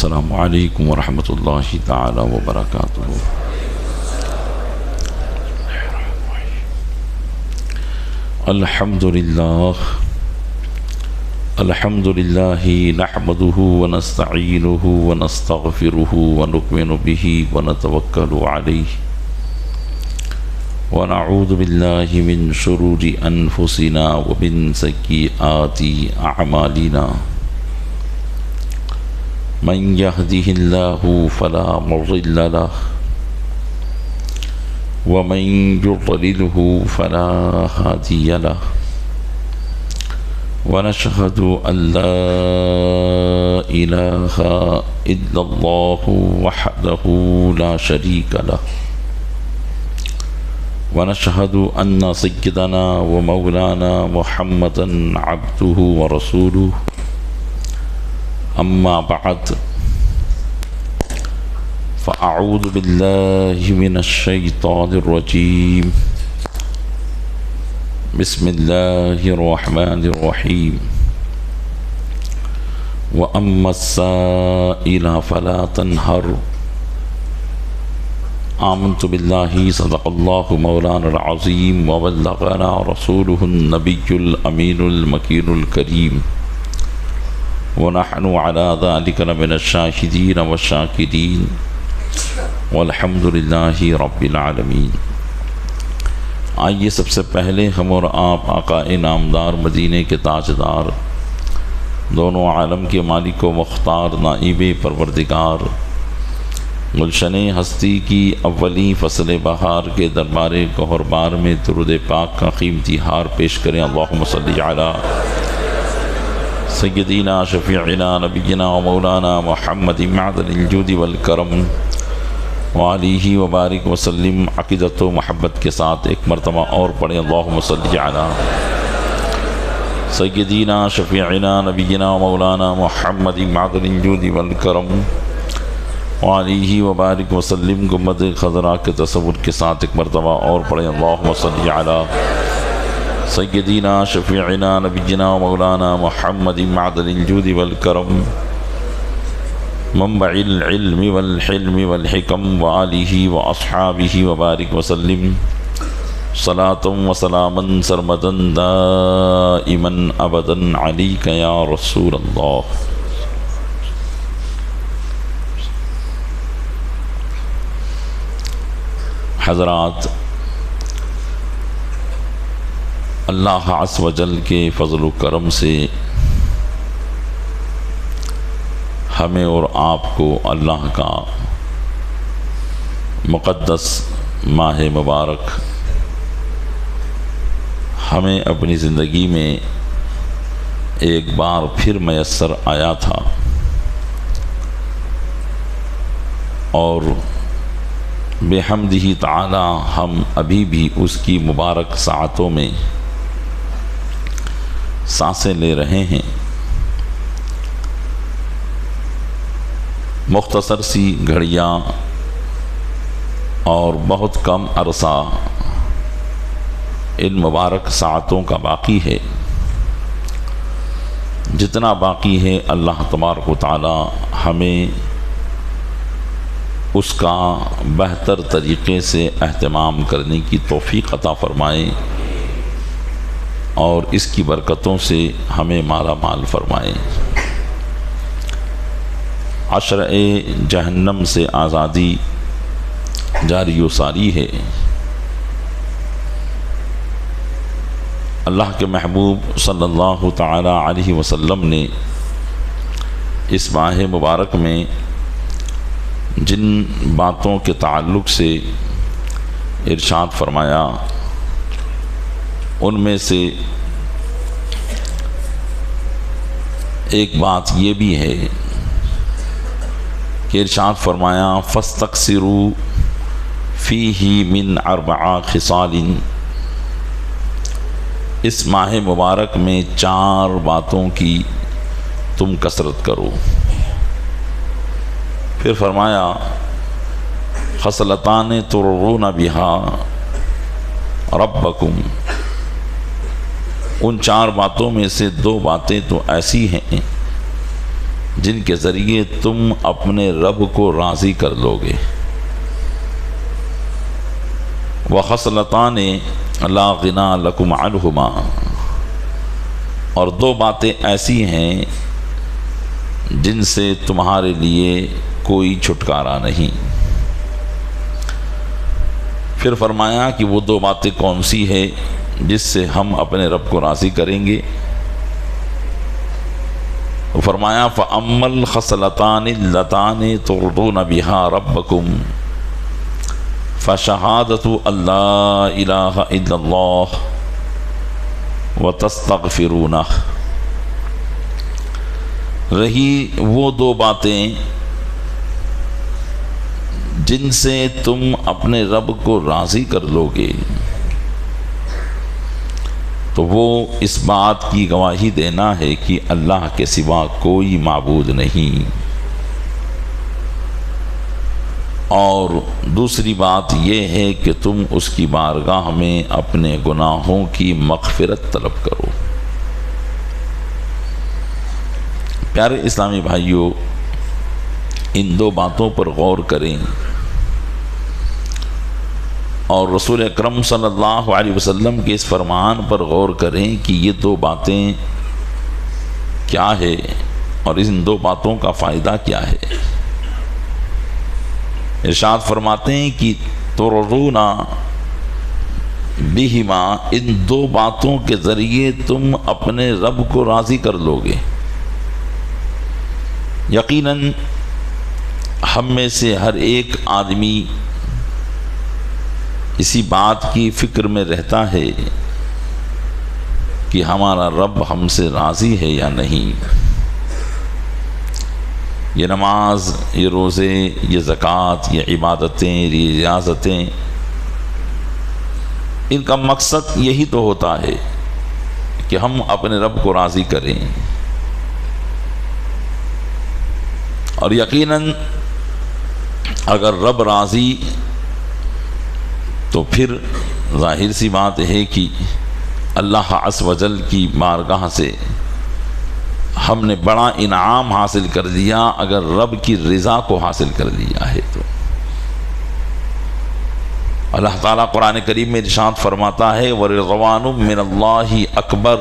السلام علیکم ورحمۃ اللہ تعالی وبرکاتہ۔ الحمد للہ نحمده ونستعینه ونستغفره ونؤمن به ونتوکل علیہ ونعوذ باللہ من شرور انفسنا ومن سیئات اعمالنا، من يهده الله فلا مضل له ومن يضلله فلا هادي له، ونشهد أن لا إله إلا الله وحده لا شريك له، ونشهد أن سيدنا ومولانا محمدا عبده ورسوله، أما بعد فأعوذ بالله من الشيطان الرجيم، بسم الله الرحمن الرحيم، وأما السائل فلا تنهر، آمنت بالله صدق الله مولانا العظيم وبلغنا رسوله النبي الأمين المكين الكريم، ونحن على ذلك لمن الشاهدين والشاكرين، والحمد للہ رب العالمین۔ آئیے سب سے پہلے ہم اور آپ آقا نامدار مدینے کے تاجدار، دونوں عالم کے مالک و مختار نائب پروردگار، گلشن ہستی کی اولی فصل بہار کے دربار گہربار میں درود پاک کا قیمتی ہار پیش کریں۔ اللہم صلی علی سیدنا شفیعنا نبینا و مولانا محمد معدن الجود والکرم وآلہ وبارک وسلم۔ عقیدت و محبت کے ساتھ ایک مرتبہ اور پڑھیں، اللہم صلی علی سیدنا شفیعنا نبینا و مولانا محمد معدن الجود والکرم وآلہ وبارک وسلم۔ گنبد خضراء کے تصور کے ساتھ ایک مرتبہ اور پڑھیں، اللہم صلی علی سیدنا شفیعنا نبینا و مولانا محمد معدن الجود والکرم منبع العلم والحلم والحکم وآلہ واصحابہ وبارک وسلم، صلاۃ و سلاما سرمدا دائما ابدا علیک یا رسول اللہ۔ حضرات، اللہ عز و جل کے فضل و کرم سے ہمیں اور آپ کو اللہ کا مقدس ماہ مبارک ہمیں اپنی زندگی میں ایک بار پھر میسر آیا تھا، اور بحمدہ تعالی ہم ابھی بھی اس کی مبارک ساعتوں میں سانسیں لے رہے ہیں۔ مختصر سی گھڑیاں اور بہت کم عرصہ ان مبارک ساعتوں کا باقی ہے۔ جتنا باقی ہے اللہ تبارک و تعالی ہمیں اس کا بہتر طریقے سے اہتمام کرنے کی توفیق عطا فرمائے، اور اس کی برکتوں سے ہمیں مالا مال فرمائے۔ عشرہ جہنم سے آزادی جاری و ساری ہے۔ اللہ کے محبوب صلی اللہ تعالی علیہ وسلم نے اس ماہ مبارک میں جن باتوں کے تعلق سے ارشاد فرمایا، ان میں سے ایک بات یہ بھی ہے کہ ارشاد فرمایا فاستقصروا فیہ من 4 خصال، اس ماہ مبارک میں 4 باتوں کی تم کثرت کرو۔ پھر فرمایا خصلتان ترون بہا ربکم، ان 4 باتوں میں سے 2 باتیں تو ایسی ہیں جن کے ذریعے تم اپنے رب کو راضی کر لو گے۔ وَخَصْلَتَانِ لَا غِنَىٰ لَكُمْ عَنْهُمَا، اور دو باتیں ایسی ہیں جن سے تمہارے لیے کوئی چھٹکارا نہیں۔ پھر فرمایا کہ وہ دو باتیں کون سی ہے جس سے ہم اپنے رب کو راضی کریں گے؟ فرمایا فَأَمَّا الْخَصْلَتَانِ اللَّتَانِ تُرْضُونَ بِهَا رَبَّكُمْ فَشَهَادَةُ أَن لَّا إِلَٰهَ إِلَّا اللَّهُ وَتَسْتَغْفِرُونَهُ، رہی وہ دو باتیں جن سے تم اپنے رب کو راضی کر لو گے، تو وہ اس بات کی گواہی دینا ہے کہ اللہ کے سوا کوئی معبود نہیں، اور دوسری بات یہ ہے کہ تم اس کی بارگاہ میں اپنے گناہوں کی مغفرت طلب کرو۔ پیارے اسلامی بھائیوں، ان دو باتوں پر غور کریں اور رسول اکرم صلی اللہ علیہ وسلم کے اس فرمان پر غور کریں کہ یہ دو باتیں کیا ہے اور ان دو باتوں کا فائدہ کیا ہے۔ ارشاد فرماتے ہیں کہ ترضون بہما، ان دو باتوں کے ذریعے تم اپنے رب کو راضی کر لو گے۔ یقیناً ہم میں سے ہر ایک آدمی اسی بات کی فکر میں رہتا ہے کہ ہمارا رب ہم سے راضی ہے یا نہیں۔ یہ نماز، یہ روزے، یہ زکوٰۃ، یہ عبادتیں، یہ ریاضتیں، ان کا مقصد یہی تو ہوتا ہے کہ ہم اپنے رب کو راضی کریں، اور یقیناً اگر رب راضی تو پھر ظاہر سی بات ہے کہ اللہ عز و جل کی بارگاہ سے ہم نے بڑا انعام حاصل کر لیا اگر رب کی رضا کو حاصل کر لیا ہے تو۔ اللہ تعالیٰ قرآن کریم میں ارشاد فرماتا ہے وَرِضْوَانٌ مِّنَ اللَّهِ اکبر،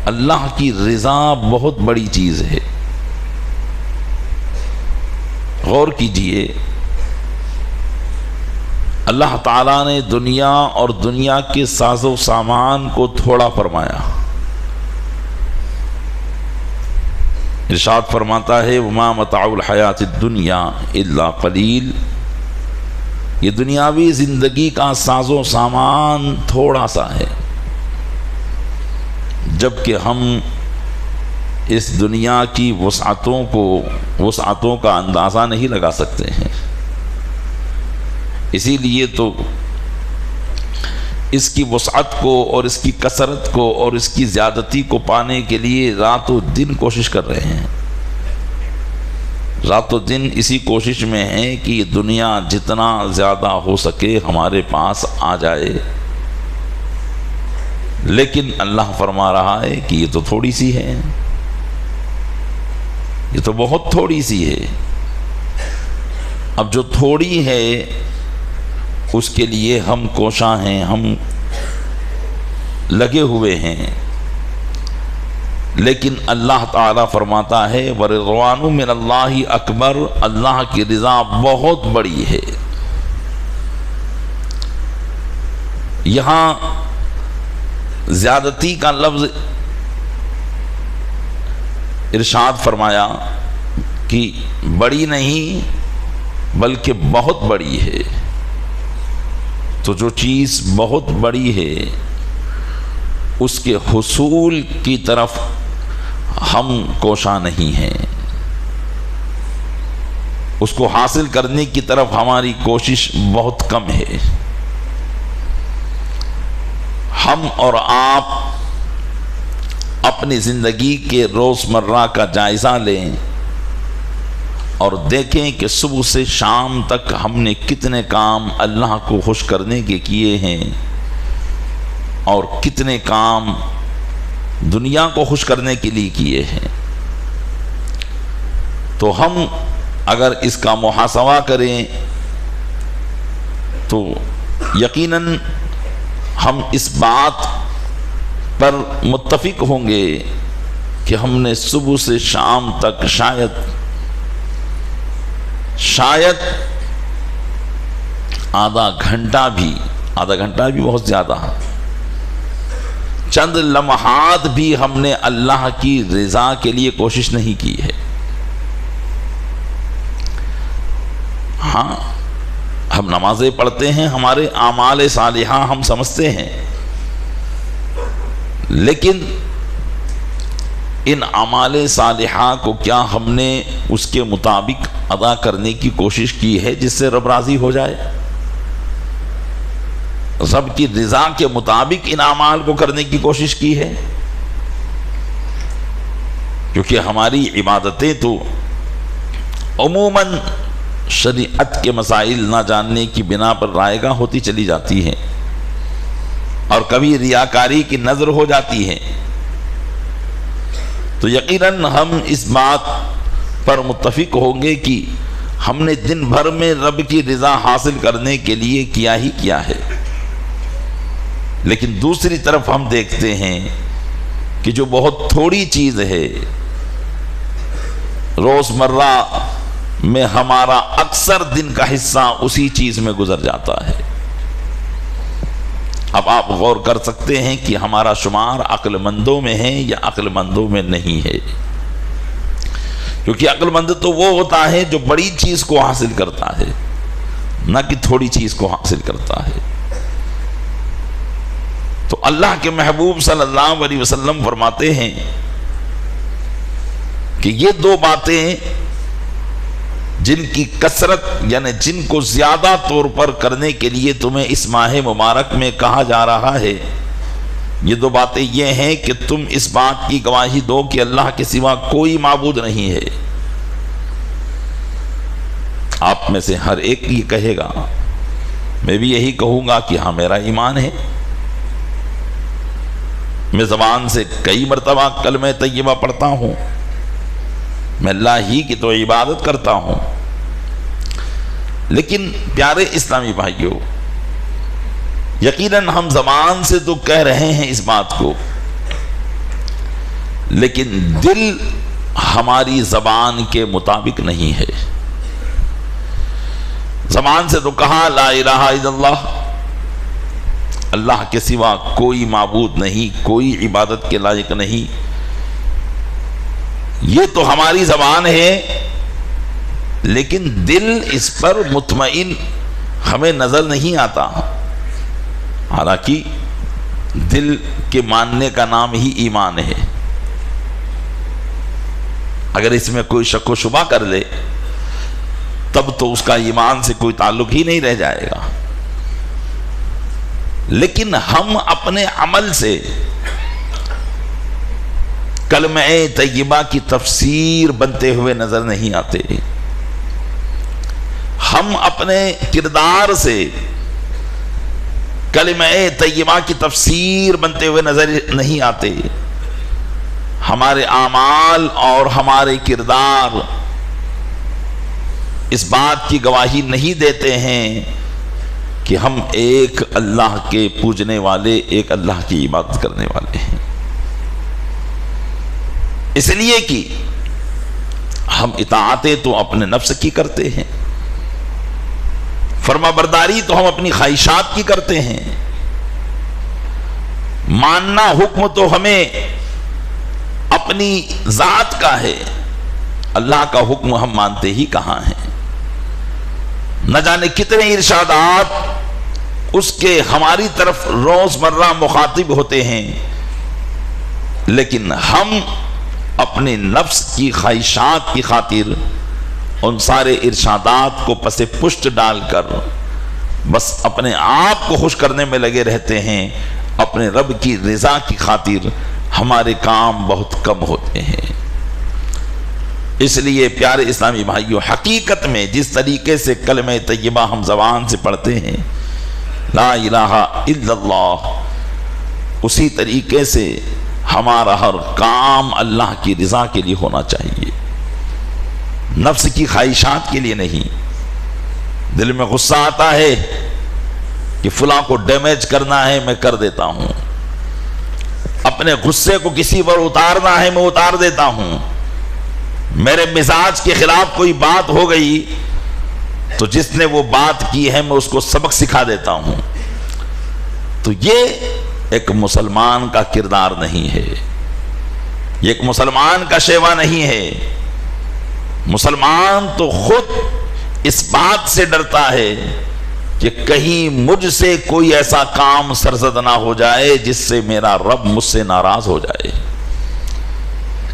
اللہ کی رضا بہت بڑی چیز ہے۔ غور کیجئے، اللہ تعالیٰ نے دنیا اور دنیا کے ساز و سامان کو تھوڑا فرمایا۔ ارشاد فرماتا ہے وَمَا مَتَاعُ الْحَيَاةِ الدُّنْيَا إِلَّا قَلِيلٌ، یہ دنیاوی زندگی کا ساز و سامان تھوڑا سا ہے، جبکہ ہم اس دنیا کی وسعتوں کا اندازہ نہیں لگا سکتے ہیں۔ اسی لیے تو اس کی وسعت کو اور اس کی کثرت کو اور اس کی زیادتی کو پانے کے لیے رات و دن کوشش کر رہے ہیں۔ رات و دن اسی کوشش میں ہیں کہ یہ دنیا جتنا زیادہ ہو سکے ہمارے پاس آ جائے، لیکن اللہ فرما رہا ہے کہ یہ تو تھوڑی سی ہے، یہ تو بہت تھوڑی سی ہے۔ اب جو تھوڑی ہے اس کے لیے ہم کوشاں ہیں، ہم لگے ہوئے ہیں، لیکن اللہ تعالیٰ فرماتا ہے وَرِضْوَانٌ مِّنَ اللَّهِ اکبر، اللہ کی رضا بہت بڑی ہے۔ یہاں زیادتی کا لفظ ارشاد فرمایا کہ بڑی نہیں بلکہ بہت بڑی ہے، تو جو چیز بہت بڑی ہے اس کے حصول کی طرف ہم کوشاں نہیں ہیں، اس کو حاصل کرنے کی طرف ہماری کوشش بہت کم ہے۔ ہم اور آپ اپنی زندگی کے روزمرہ کا جائزہ لیں اور دیکھیں کہ صبح سے شام تک ہم نے کتنے کام اللہ کو خوش کرنے کے کیے ہیں اور کتنے کام دنیا کو خوش کرنے کے لیے کیے ہیں، تو ہم اگر اس کا محاسبہ کریں تو یقیناً ہم اس بات پر متفق ہوں گے کہ ہم نے صبح سے شام تک شاید آدھا گھنٹہ بھی بہت زیادہ، چند لمحات بھی ہم نے اللہ کی رضا کے لیے کوشش نہیں کی ہے۔ ہاں، ہم نمازیں پڑھتے ہیں، ہمارے اعمال صالحہ ہم سمجھتے ہیں، لیکن ان اعمال صالحہ کو کیا ہم نے اس کے مطابق ادا کرنے کی کوشش کی ہے جس سے رب راضی ہو جائے؟ رب کی رضا کے مطابق ان اعمال کو کرنے کی کوشش کی ہے؟ کیونکہ ہماری عبادتیں تو عموماً شریعت کے مسائل نہ جاننے کی بنا پر رائے گاہ ہوتی چلی جاتی ہیں، اور کبھی ریاکاری کی نظر ہو جاتی ہے۔ تو یقیناً ہم اس بات پر متفق ہوں گے کہ ہم نے دن بھر میں رب کی رضا حاصل کرنے کے لیے کیا ہی کیا ہے، لیکن دوسری طرف ہم دیکھتے ہیں کہ جو بہت تھوڑی چیز ہے، روزمرہ میں ہمارا اکثر دن کا حصہ اسی چیز میں گزر جاتا ہے۔ اب آپ غور کر سکتے ہیں کہ ہمارا شمار عقل مندوں میں ہے یا عقل مندوں میں نہیں ہے، کیونکہ عقل مند تو وہ ہوتا ہے جو بڑی چیز کو حاصل کرتا ہے، نہ کہ تھوڑی چیز کو حاصل کرتا ہے۔ تو اللہ کے محبوب صلی اللہ علیہ وسلم فرماتے ہیں کہ یہ دو باتیں جن کی کثرت یعنی جن کو زیادہ طور پر کرنے کے لیے تمہیں اس ماہ مبارک میں کہا جا رہا ہے، یہ دو باتیں یہ ہیں کہ تم اس بات کی گواہی دو کہ اللہ کے سوا کوئی معبود نہیں ہے۔ آپ میں سے ہر ایک یہ کہے گا، میں بھی یہی کہوں گا کہ ہاں میرا ایمان ہے، میں زبان سے کئی مرتبہ کلمہ طیبہ پڑھتا ہوں، میں اللہ ہی کی تو عبادت کرتا ہوں۔ لیکن پیارے اسلامی بھائیوں، یقیناً ہم زبان سے تو کہہ رہے ہیں اس بات کو، لیکن دل ہماری زبان کے مطابق نہیں ہے۔ زبان سے تو کہا لا الہ الا اللہ، اللہ کے سوا کوئی معبود نہیں، کوئی عبادت کے لائق نہیں، یہ تو ہماری زبان ہے، لیکن دل اس پر مطمئن ہمیں نظر نہیں آتا۔ حالانکہ دل کے ماننے کا نام ہی ایمان ہے، اگر اس میں کوئی شک و شبہ کر لے تب تو اس کا ایمان سے کوئی تعلق ہی نہیں رہ جائے گا۔ لیکن ہم اپنے عمل سے کلمہ طیبہ کی تفسیر بنتے ہوئے نظر نہیں آتے، ہم اپنے کردار سے کلمہ طیبہ کی تفسیر بنتے ہوئے نظر نہیں آتے، ہمارے اعمال اور ہمارے کردار اس بات کی گواہی نہیں دیتے ہیں کہ ہم ایک اللہ کے پوجنے والے، ایک اللہ کی عبادت کرنے والے ہیں۔ اس لیے کہ ہم اطاعتیں تو اپنے نفس کی کرتے ہیں، فرما برداری تو ہم اپنی خواہشات کی کرتے ہیں، ماننا حکم تو ہمیں اپنی ذات کا ہے، اللہ کا حکم ہم مانتے ہی کہاں ہیں۔ نہ جانے کتنے ارشادات اس کے ہماری طرف روزمرہ مخاطب ہوتے ہیں، لیکن ہم اپنے نفس کی خواہشات کی خاطر ان سارے ارشادات کو پس پشت ڈال کر بس اپنے آپ کو خوش کرنے میں لگے رہتے ہیں، اپنے رب کی رضا کی خاطر ہمارے کام بہت کم ہوتے ہیں۔ اس لیے پیارے اسلامی بھائیوں، حقیقت میں جس طریقے سے کلمہ طیبہ ہم زبان سے پڑھتے ہیں لا الہ الا اللہ، اسی طریقے سے ہمارا ہر کام اللہ کی رضا کے لیے ہونا چاہیے، نفس کی خواہشات کے لیے نہیں۔ دل میں غصہ آتا ہے کہ فلاں کو ڈیمیج کرنا ہے، میں کر دیتا ہوں، اپنے غصے کو کسی پر اتارنا ہے، میں اتار دیتا ہوں، میرے مزاج کے خلاف کوئی بات ہو گئی تو جس نے وہ بات کی ہے میں اس کو سبق سکھا دیتا ہوں۔ تو یہ ایک مسلمان کا کردار نہیں ہے، یہ ایک مسلمان کا شیوا نہیں ہے۔ مسلمان تو خود اس بات سے ڈرتا ہے کہ کہیں مجھ سے کوئی ایسا کام سرزد نہ ہو جائے جس سے میرا رب مجھ سے ناراض ہو جائے،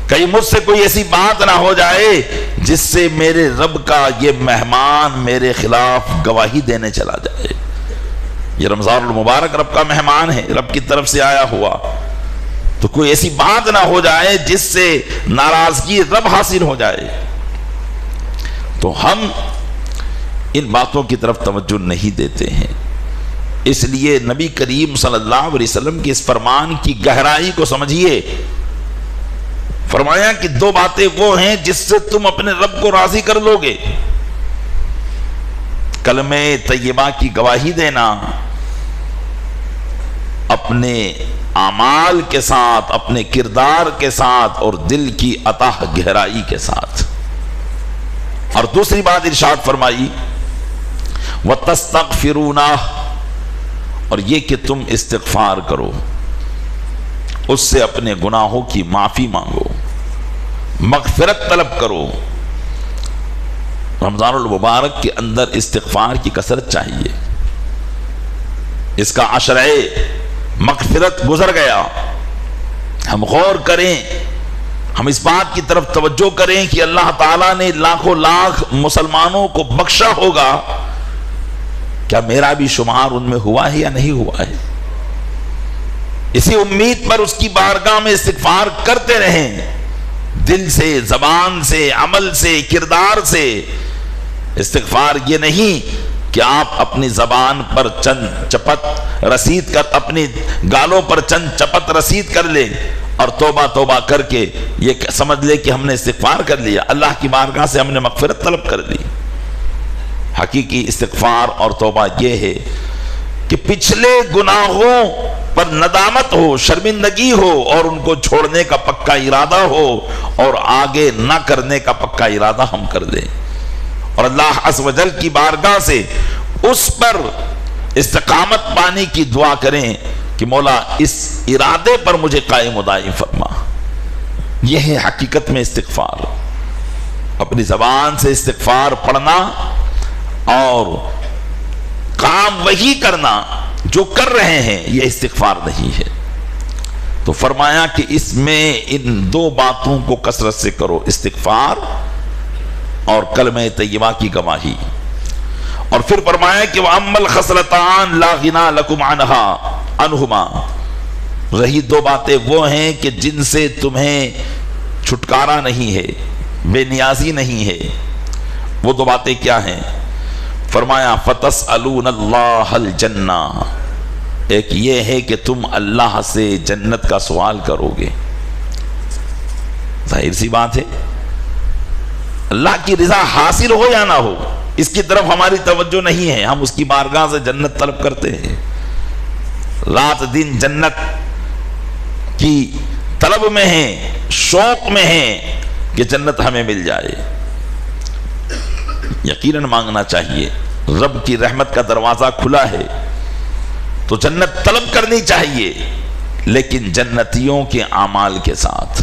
کہیں مجھ سے کوئی ایسی بات نہ ہو جائے جس سے میرے رب کا یہ مہمان میرے خلاف گواہی دینے چلا جائے۔ یہ رمضان المبارک رب کا مہمان ہے، رب کی طرف سے آیا ہوا، تو کوئی ایسی بات نہ ہو جائے جس سے ناراضگی رب حاصل ہو جائے۔ تو ہم ان باتوں کی طرف توجہ نہیں دیتے ہیں، اس لیے نبی کریم صلی اللہ علیہ وسلم کے اس فرمان کی گہرائی کو سمجھیے۔ فرمایا کہ دو باتیں وہ ہیں جس سے تم اپنے رب کو راضی کر لو گے، کلمہ طیبہ کی گواہی دینا اپنے اعمال کے ساتھ، اپنے کردار کے ساتھ اور دل کی اتاہ گہرائی کے ساتھ۔ اور دوسری بات ارشاد فرمائی وَتَسْتَغْفِرُونَ، اور یہ کہ تم استغفار کرو، اس سے اپنے گناہوں کی معافی مانگو، مغفرت طلب کرو۔ رمضان المبارک کے اندر استغفار کی کثرت چاہیے، اس کا عشرہ مغفرت گزر گیا، ہم غور کریں، ہم اس بات کی طرف توجہ کریں کہ اللہ تعالیٰ نے لاکھوں لاکھ مسلمانوں کو بخشا ہوگا، کیا میرا بھی شمار ان میں ہوا ہے یا نہیں ہوا ہے؟ اسی امید پر اس کی بارگاہ میں استغفار کرتے رہیں، دل سے، زبان سے، عمل سے، کردار سے۔ استغفار یہ نہیں کہ آپ اپنی زبان پر چند چپت رسید کر، اپنی گالوں پر چند چپت رسید کر لیں اور توبہ توبہ کر کے یہ سمجھ لے کہ ہم نے استغفار کر لیا، اللہ کی بارگاہ سے ہم نے مغفرت طلب کر لی۔ حقیقی استغفار اور توبہ یہ ہے کہ پچھلے گناہوں پر ندامت ہو، شرمندگی ہو اور ان کو چھوڑنے کا پکا ارادہ ہو اور آگے نہ کرنے کا پکا ارادہ ہم کر دیں، اور اللہ عز و جل کی بارگاہ سے اس پر استقامت پانے کی دعا کریں کہ مولا اس ارادے پر مجھے قائم و دائم فرما۔ یہ ہے حقیقت میں استغفار، اپنی زبان سے استغفار پڑھنا اور کام وہی کرنا جو کر رہے ہیں، یہ استغفار نہیں ہے۔ تو فرمایا کہ اس میں ان دو باتوں کو کثرت سے کرو، استغفار اور کلمہ طیبہ کی گواہی۔ اور پھر فرمایا کہ وَأَمَّا الْخَصْلَتَانِ لَا غِنَىٰ لَكُمْ عَنْهُمَا، رہی دو باتیں وہ ہیں کہ جن سے تمہیں چھٹکارا نہیں ہے، بے نیازی نہیں ہے۔ وہ دو باتیں کیا ہیں؟ فرمایا فَتَسْأَلُونَ اللَّهَ الْجَنَّةَ، ایک یہ ہے کہ تم اللہ سے جنت کا سوال کرو گے۔ ظاہر سی بات ہے، اللہ کی رضا حاصل ہو یا نہ ہو اس کی طرف ہماری توجہ نہیں ہے، ہم اس کی بارگاہ سے جنت طلب کرتے ہیں، رات دن جنت کی طلب میں ہیں، شوق میں ہیں کہ جنت ہمیں مل جائے۔ یقیناً مانگنا چاہیے، رب کی رحمت کا دروازہ کھلا ہے تو جنت طلب کرنی چاہیے، لیکن جنتیوں کے اعمال کے ساتھ۔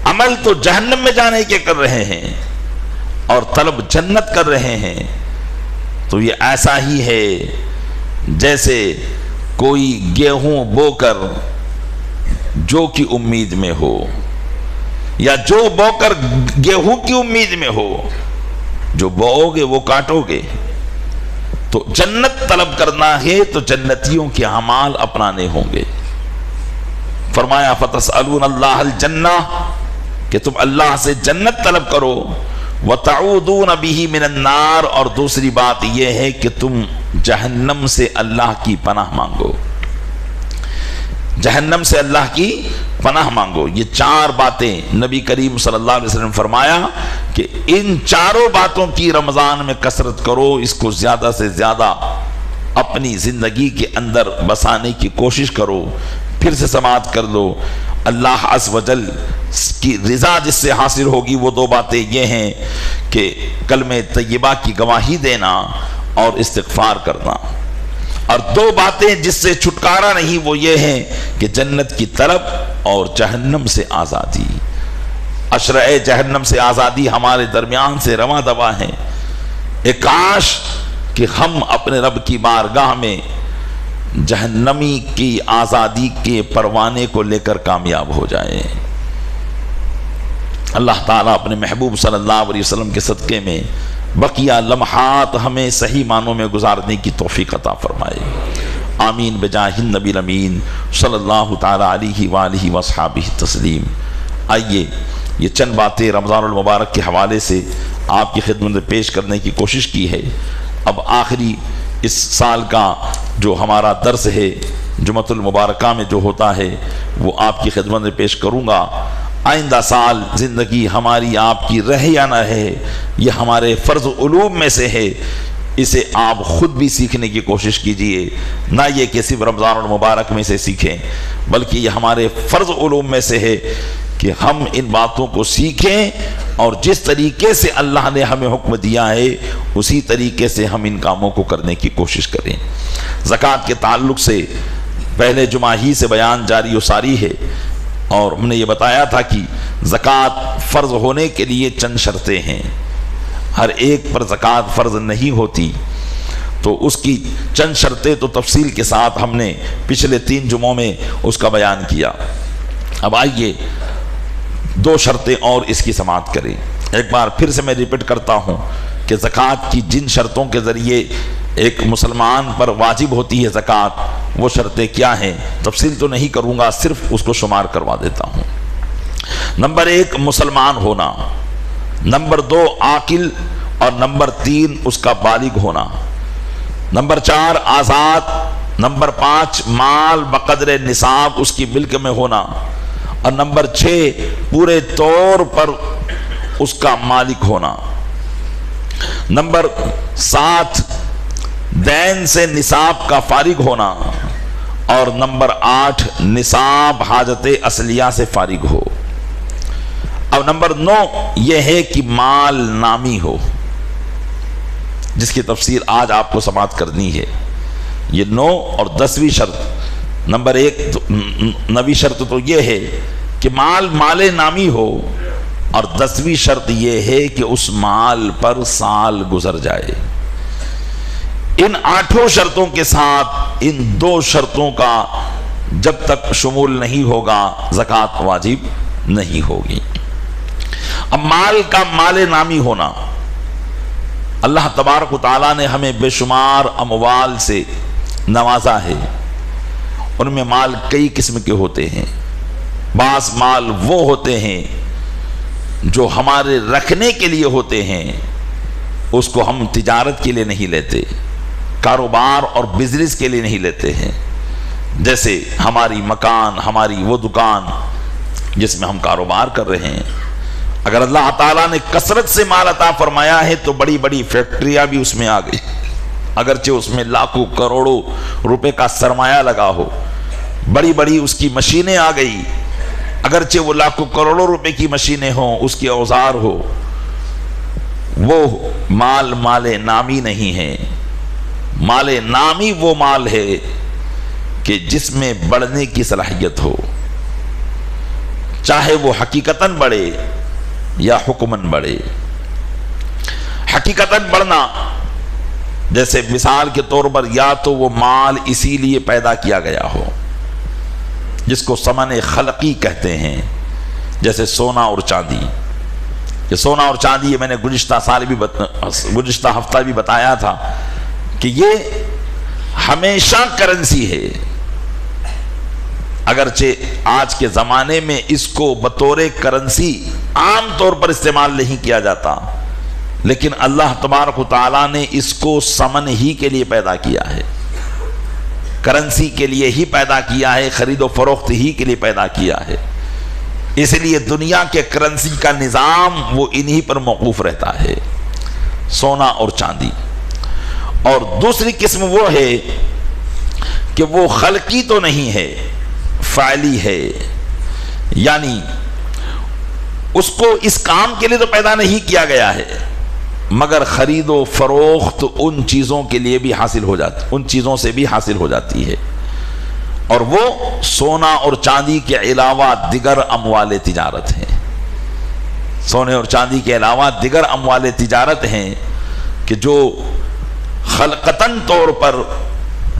عمل تو جہنم میں جانے کے کر رہے ہیں اور طلب جنت کر رہے ہیں، تو یہ ایسا ہی ہے جیسے کوئی گیہوں بو کر جو کی امید میں ہو، یا جو بو کر گیہوں کی امید میں ہو، جو بوؤ گے وہ کاٹو گے۔ تو جنت طلب کرنا ہے تو جنتیوں کے اعمال اپنانے ہوں گے۔ فرمایا فَتَسْأَلُونَ اللَّهَ الْجَنَّةَ، کہ تم اللہ سے جنت طلب کرو، وَتَعُوذُونَ بِهِ مِنَ النَّارِ، اور دوسری بات یہ ہے کہ تم جہنم سے اللہ کی پناہ مانگو۔ جہنم سے اللہ کی پناہ مانگو۔ یہ 4 باتیں نبی کریم صلی اللہ علیہ وسلم نے فرمایا کہ ان 4 باتوں کی رمضان میں کثرت کرو، اس کو زیادہ سے زیادہ اپنی زندگی کے اندر بسانے کی کوشش کرو۔ پھر سے سماعت کر لو، اللہ عز و جل کی رضا جس سے حاصل ہوگی وہ 2 باتیں یہ ہیں کہ کلمہ طیبہ کی گواہی دینا اور استغفار کرنا، اور 2 باتیں جس سے چھٹکارا نہیں وہ یہ ہیں کہ جنت کی طلب اور جہنم سے آزادی۔ اشرع جہنم سے آزادی ہمارے درمیان سے رواں دواں ہے۔ ایک کاش کہ ہم اپنے رب کی بارگاہ میں جہنمی کی آزادی کے پروانے کو لے کر کامیاب ہو جائیں۔ اللہ تعالیٰ اپنے محبوب صلی اللہ علیہ وسلم کے صدقے میں بقیہ لمحات ہمیں صحیح معنوں میں گزارنے کی توفیق عطا فرمائے۔ آمین بجاہ النبی الامین صلی اللہ تعالیٰ علیہ وآلہ وصحابہ تسلیم۔ آئیے یہ چند باتیں رمضان المبارک کے حوالے سے آپ کی خدمت میں پیش کرنے کی کوشش کی ہے۔ اب آخری اس سال کا جو ہمارا درس ہے جمعۃ المبارکہ میں جو ہوتا ہے وہ آپ کی خدمت میں پیش کروں گا۔ آئندہ سال زندگی ہماری آپ کی رہے یا نہ رہے، یہ ہمارے فرض علوم میں سے ہے، اسے آپ خود بھی سیکھنے کی کوشش کیجئے، نہ یہ کہ صرف رمضان المبارک میں سے سیکھیں، بلکہ یہ ہمارے فرض علوم میں سے ہے کہ ہم ان باتوں کو سیکھیں اور جس طریقے سے اللہ نے ہمیں حکم دیا ہے اسی طریقے سے ہم ان کاموں کو کرنے کی کوشش کریں۔ زکوٰۃ کے تعلق سے پہلے جمعہ ہی سے بیان جاری و ساری ہے، اور ہم نے یہ بتایا تھا کہ زکوٰۃ فرض ہونے کے لیے چند شرطیں ہیں، ہر ایک پر زکوٰۃ فرض نہیں ہوتی، تو اس کی چند شرطیں تو تفصیل کے ساتھ ہم نے پچھلے 3 جمعوں میں اس کا بیان کیا۔ اب آئیے 2 شرطیں اور اس کی سماعت کریں۔ ایک بار پھر سے میں ریپیٹ کرتا ہوں کہ زکوٰۃ کی جن شرطوں کے ذریعے ایک مسلمان پر واجب ہوتی ہے زکوٰۃ، وہ شرطیں کیا ہیں، تفصیل تو نہیں کروں گا، صرف اس کو شمار کروا دیتا ہوں۔ نمبر 1 مسلمان ہونا، نمبر 2 عاقل، اور نمبر 3 اس کا بالغ ہونا، نمبر 4 آزاد، نمبر 5 مال بقدر نصاب اس کی ملک میں ہونا، اور نمبر 6 پورے طور پر اس کا مالک ہونا، نمبر 7 دین سے نصاب کا فارغ ہونا، اور نمبر 8 نصاب حاجت اصلیہ سے فارغ ہو۔ اب نمبر 9 یہ ہے کہ مال نامی ہو، جس کی تفصیل آج آپ کو سماعت کرنی ہے۔ یہ 9 اور 10ویں شرط، نمبر 1 9ویں شرط تو یہ ہے کہ مال نامی ہو، اور 10ویں شرط یہ ہے کہ اس مال پر سال گزر جائے۔ ان 8 شرطوں کے ساتھ ان 2 شرطوں کا جب تک شمول نہیں ہوگا زکوٰۃ واجب نہیں ہوگی۔ اب مال کا مال نامی ہونا، اللہ تبارک و تعالیٰ نے ہمیں بے شمار اموال سے نوازا ہے، ان میں مال کئی قسم کے ہوتے ہیں۔ بعض مال وہ ہوتے ہیں جو ہمارے رکھنے کے لیے ہوتے ہیں، اس کو ہم تجارت کے لیے نہیں لیتے، کاروبار اور بزنس کے لیے نہیں لیتے ہیں، جیسے ہماری مکان، ہماری وہ دکان جس میں ہم کاروبار کر رہے ہیں۔ اگر اللہ تعالیٰ نے کثرت سے مال عطا فرمایا ہے تو بڑی بڑی فیکٹریاں بھی اس میں آ گئی، اگرچہ اس میں لاکھوں کروڑوں روپے کا سرمایہ لگا ہو، بڑی بڑی اس کی مشینیں آ گئی، اگرچہ وہ لاکھوں کروڑوں روپے کی مشینیں ہوں، اس کے اوزار ہو، وہ مال نامی نہیں ہے۔ مال نامی وہ مال ہے کہ جس میں بڑھنے کی صلاحیت ہو، چاہے وہ حقیقتاً بڑھے یا حکماً بڑھے۔ حقیقتاً بڑھنا، جیسے مثال کے طور پر یا تو وہ مال اسی لیے پیدا کیا گیا ہو جس کو ثمن خلقی کہتے ہیں، جیسے سونا اور چاندی۔ یہ سونا اور چاندی یہ میں نے گزشتہ ہفتہ بھی بتایا تھا کہ یہ ہمیشہ کرنسی ہے، اگرچہ آج کے زمانے میں اس کو بطور کرنسی عام طور پر استعمال نہیں کیا جاتا، لیکن اللہ تبارک و تعالیٰ نے اس کو ثمن ہی کے لیے پیدا کیا ہے۔ کرنسی کے لیے ہی پیدا کیا ہے، خرید و فروخت ہی کے لیے پیدا کیا ہے، اس لیے دنیا کے کرنسی کا نظام وہ انہی پر موقوف رہتا ہے، سونا اور چاندی۔ اور دوسری قسم وہ ہے کہ وہ خلقی تو نہیں ہے، فعلی ہے، یعنی اس کو اس کام کے لیے تو پیدا نہیں کیا گیا ہے، مگر خرید و فروخت ان چیزوں کے لیے بھی حاصل ہو جاتی، ان چیزوں سے بھی حاصل ہو جاتی ہے، اور وہ سونا اور چاندی کے علاوہ دیگر اموال تجارت ہیں۔ سونے اور چاندی کے علاوہ دیگر اموال تجارت ہیں کہ جو خلقتاً طور پر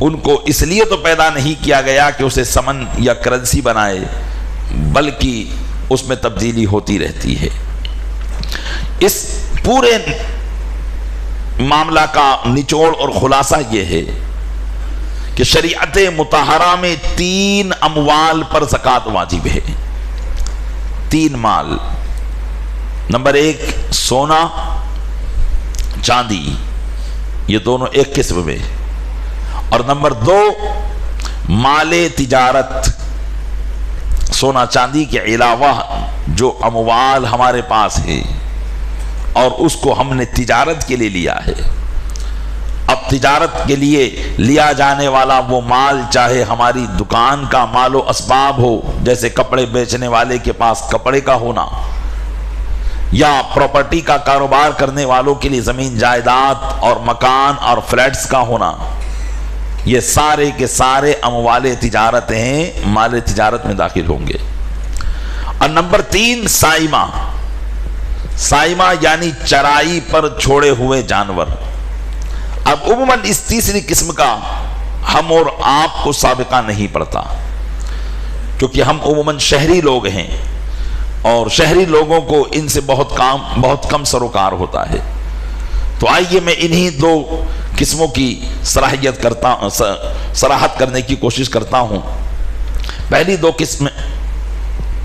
ان کو اس لیے تو پیدا نہیں کیا گیا کہ اسے سمن یا کرنسی بنائے، بلکہ اس میں تبدیلی ہوتی رہتی ہے۔ اس پورے معاملہ کا نچوڑ اور خلاصہ یہ ہے کہ شریعت مطہرہ میں 3 اموال پر زکوٰۃ واجب ہے، 3 مال۔ نمبر 1 سونا چاندی، یہ دونوں ایک قسم میں، اور نمبر 2 مال تجارت، سونا چاندی کے علاوہ جو اموال ہمارے پاس ہے اور اس کو ہم نے تجارت کے لیے لیا ہے۔ اب تجارت کے لیے لیا جانے والا وہ مال چاہے ہماری دکان کا مال و اسباب ہو، جیسے کپڑے بیچنے والے کے پاس کپڑے کا ہونا، یا پراپرٹی کا کاروبار کرنے والوں کے لیے زمین جائیداد اور مکان اور فلیٹس کا ہونا، یہ سارے کے سارے اموال تجارت ہیں، مال تجارت میں داخل ہوں گے۔ اور نمبر 3 سائمہ، سائمہ یعنی چرائی پر چھوڑے ہوئے جانور۔ اب عموماً اس تیسری قسم کا ہم اور آپ کو سابقہ نہیں پڑتا، کیونکہ ہم عموماً شہری لوگ ہیں اور شہری لوگوں کو ان سے بہت کم سروکار ہوتا ہے۔ تو آئیے میں انہی 2 قسموں کی صراحت کرنے کی کوشش کرتا ہوں۔ پہلی 2 قسم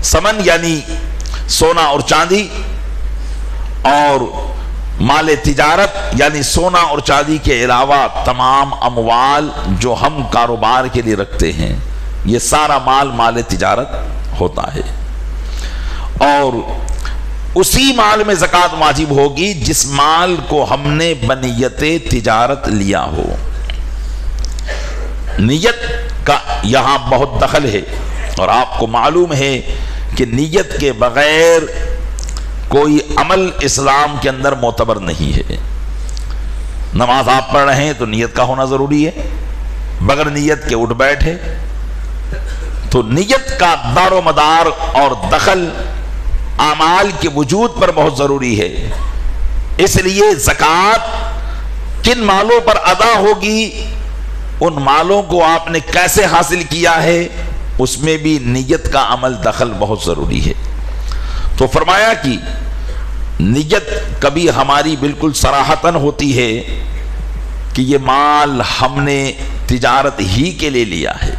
سمن یعنی سونا اور چاندی، اور مال تجارت یعنی سونا اور چاندی کے علاوہ تمام اموال جو ہم کاروبار کے لیے رکھتے ہیں، یہ سارا مال تجارت ہوتا ہے، اور اسی مال میں زکوٰۃ واجب ہوگی جس مال کو ہم نے بنیت تجارت لیا ہو۔ نیت کا یہاں بہت دخل ہے، اور آپ کو معلوم ہے کہ نیت کے بغیر کوئی عمل اسلام کے اندر معتبر نہیں ہے۔ نماز آپ پڑھ رہے ہیں تو نیت کا ہونا ضروری ہے، بغیر نیت کے اٹھ بیٹھے تو نیت کا دار و مدار اور دخل اعمال کے وجود پر بہت ضروری ہے۔ اس لیے زکوٰۃ کن مالوں پر ادا ہوگی، ان مالوں کو آپ نے کیسے حاصل کیا ہے، اس میں بھی نیت کا عمل دخل بہت ضروری ہے۔ تو فرمایا کہ نیت کبھی ہماری بالکل صراحتاً ہوتی ہے کہ یہ مال ہم نے تجارت ہی کے لیے لیا ہے،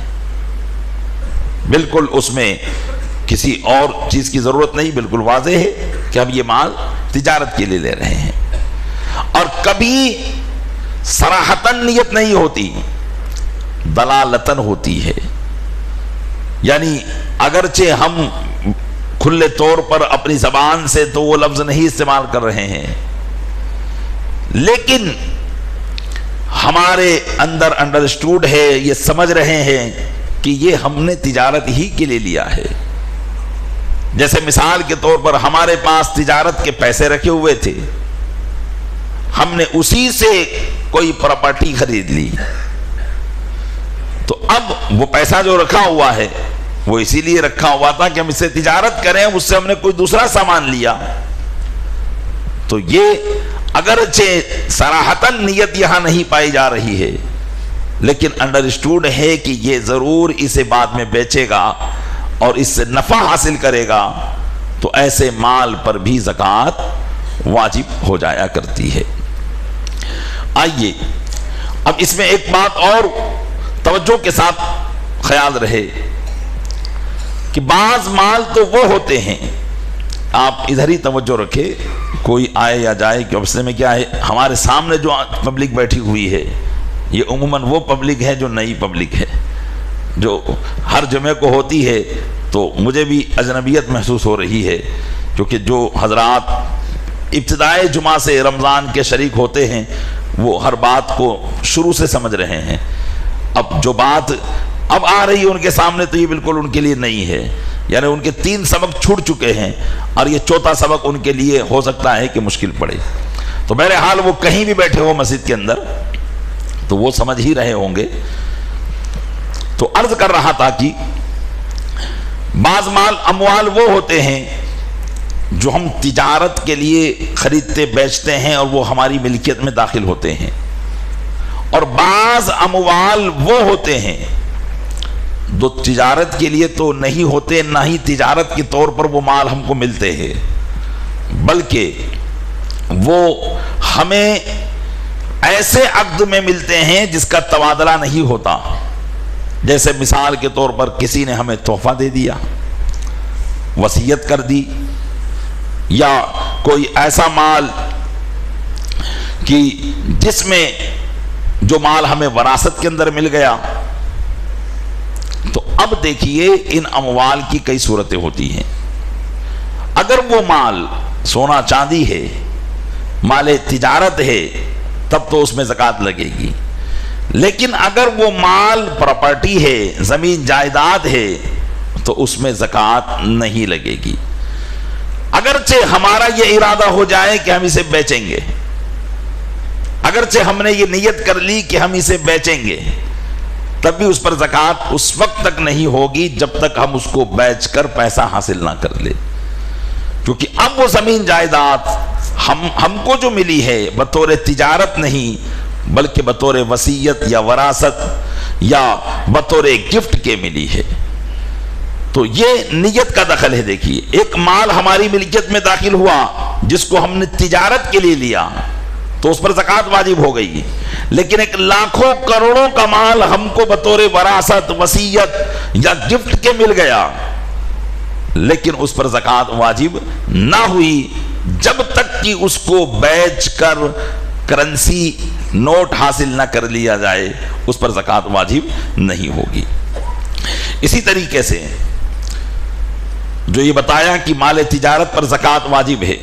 بالکل اس میں کسی اور چیز کی ضرورت نہیں، بالکل واضح ہے کہ ہم یہ مال تجارت کے لیے لے رہے ہیں۔ اور کبھی صراحتاً نیت نہیں ہوتی، دلالتاً ہوتی ہے، یعنی اگرچہ ہم کھلے طور پر اپنی زبان سے تو وہ لفظ نہیں استعمال کر رہے ہیں، لیکن ہمارے اندر انڈرسٹوڈ ہے، یہ سمجھ رہے ہیں کہ یہ ہم نے تجارت ہی کے لیے لیا ہے۔ جیسے مثال کے طور پر ہمارے پاس تجارت کے پیسے رکھے ہوئے تھے، ہم نے اسی سے کوئی پراپرٹی خرید لی، تو اب وہ پیسہ جو رکھا ہوا ہے وہ اسی لیے رکھا ہوا تھا کہ ہم اس سے تجارت کریں، اس سے ہم نے کوئی دوسرا سامان لیا، تو یہ اگرچہ صراحتاً نیت یہاں نہیں پائی جا رہی ہے، لیکن انڈرسٹوڈ ہے کہ یہ ضرور اسے بعد میں بیچے گا اور اس سے نفع حاصل کرے گا، تو ایسے مال پر بھی زکوٰۃ واجب ہو جایا کرتی ہے۔ آئیے اب اس میں ایک بات اور توجہ کے ساتھ خیال رہے کہ بعض مال تو وہ ہوتے ہیں، آپ ادھر ہی توجہ رکھے، کوئی آئے یا جائے کہ مسئلے میں کیا ہے، ہمارے سامنے جو پبلک بیٹھی ہوئی ہے یہ عموماً وہ پبلک ہے جو نئی پبلک ہے، جو ہر جمعے کو ہوتی ہے، تو مجھے بھی اجنبیت محسوس ہو رہی ہے، کیونکہ جو حضرات ابتدائے جمعہ سے رمضان کے شریک ہوتے ہیں وہ ہر بات کو شروع سے سمجھ رہے ہیں۔ اب جو بات اب آ رہی ہے ان کے سامنے تو یہ بالکل ان کے لیے نہیں ہے، یعنی ان کے 3 سبق چھوٹ چکے ہیں اور یہ 4تھا سبق ان کے لیے ہو سکتا ہے کہ مشکل پڑے۔ تو بہرحال وہ کہیں بھی بیٹھے ہو مسجد کے اندر تو وہ سمجھ ہی رہے ہوں گے۔ تو عرض کر رہا تھا کہ بعض اموال وہ ہوتے ہیں جو ہم تجارت کے لیے خریدتے بیچتے ہیں اور وہ ہماری ملکیت میں داخل ہوتے ہیں، اور بعض اموال وہ ہوتے ہیں جو تجارت کے لیے تو نہیں ہوتے، نہ ہی تجارت کے طور پر وہ مال ہم کو ملتے ہیں، بلکہ وہ ہمیں ایسے عقد میں ملتے ہیں جس کا تبادلہ نہیں ہوتا۔ جیسے مثال کے طور پر کسی نے ہمیں تحفہ دے دیا، وصیت کر دی، یا کوئی ایسا مال کہ جس میں جو مال ہمیں وراثت کے اندر مل گیا۔ تو اب دیکھیے ان اموال کی کئی صورتیں ہوتی ہیں۔ اگر وہ مال سونا چاندی ہے، مال تجارت ہے، تب تو اس میں زکوٰۃ لگے گی، لیکن اگر وہ مال پراپرٹی ہے، زمین جائیداد ہے، تو اس میں زکوٰۃ نہیں لگے گی۔ اگرچہ ہمارا یہ ارادہ ہو جائے کہ ہم اسے بیچیں گے، اگرچہ ہم نے یہ نیت کر لی کہ ہم اسے بیچیں گے، تب بھی اس پر زکوٰۃ اس وقت تک نہیں ہوگی جب تک ہم اس کو بیچ کر پیسہ حاصل نہ کر لیں، کیونکہ اب وہ زمین جائیداد ہم کو جو ملی ہے بطور تجارت نہیں بلکہ بطور وصیت یا وراثت یا بطور گفٹ کے ملی ہے۔ تو یہ نیت کا دخل ہے۔ دیکھیے ایک مال ہماری ملکیت میں داخل ہوا جس کو ہم نے تجارت کے لیے لیا تو اس پر زکوٰۃ واجب ہو گئی، لیکن ایک لاکھوں کروڑوں کا مال ہم کو بطور وراثت، وصیت یا گفٹ کے مل گیا، لیکن اس پر زکوٰۃ واجب نہ ہوئی جب تک کہ اس کو بیچ کر کرنسی نوٹ حاصل نہ کر لیا جائے، اس پر زکوٰۃ واجب نہیں ہوگی۔ اسی طریقے سے جو یہ بتایا کہ مال تجارت پر زکوٰۃ واجب ہے،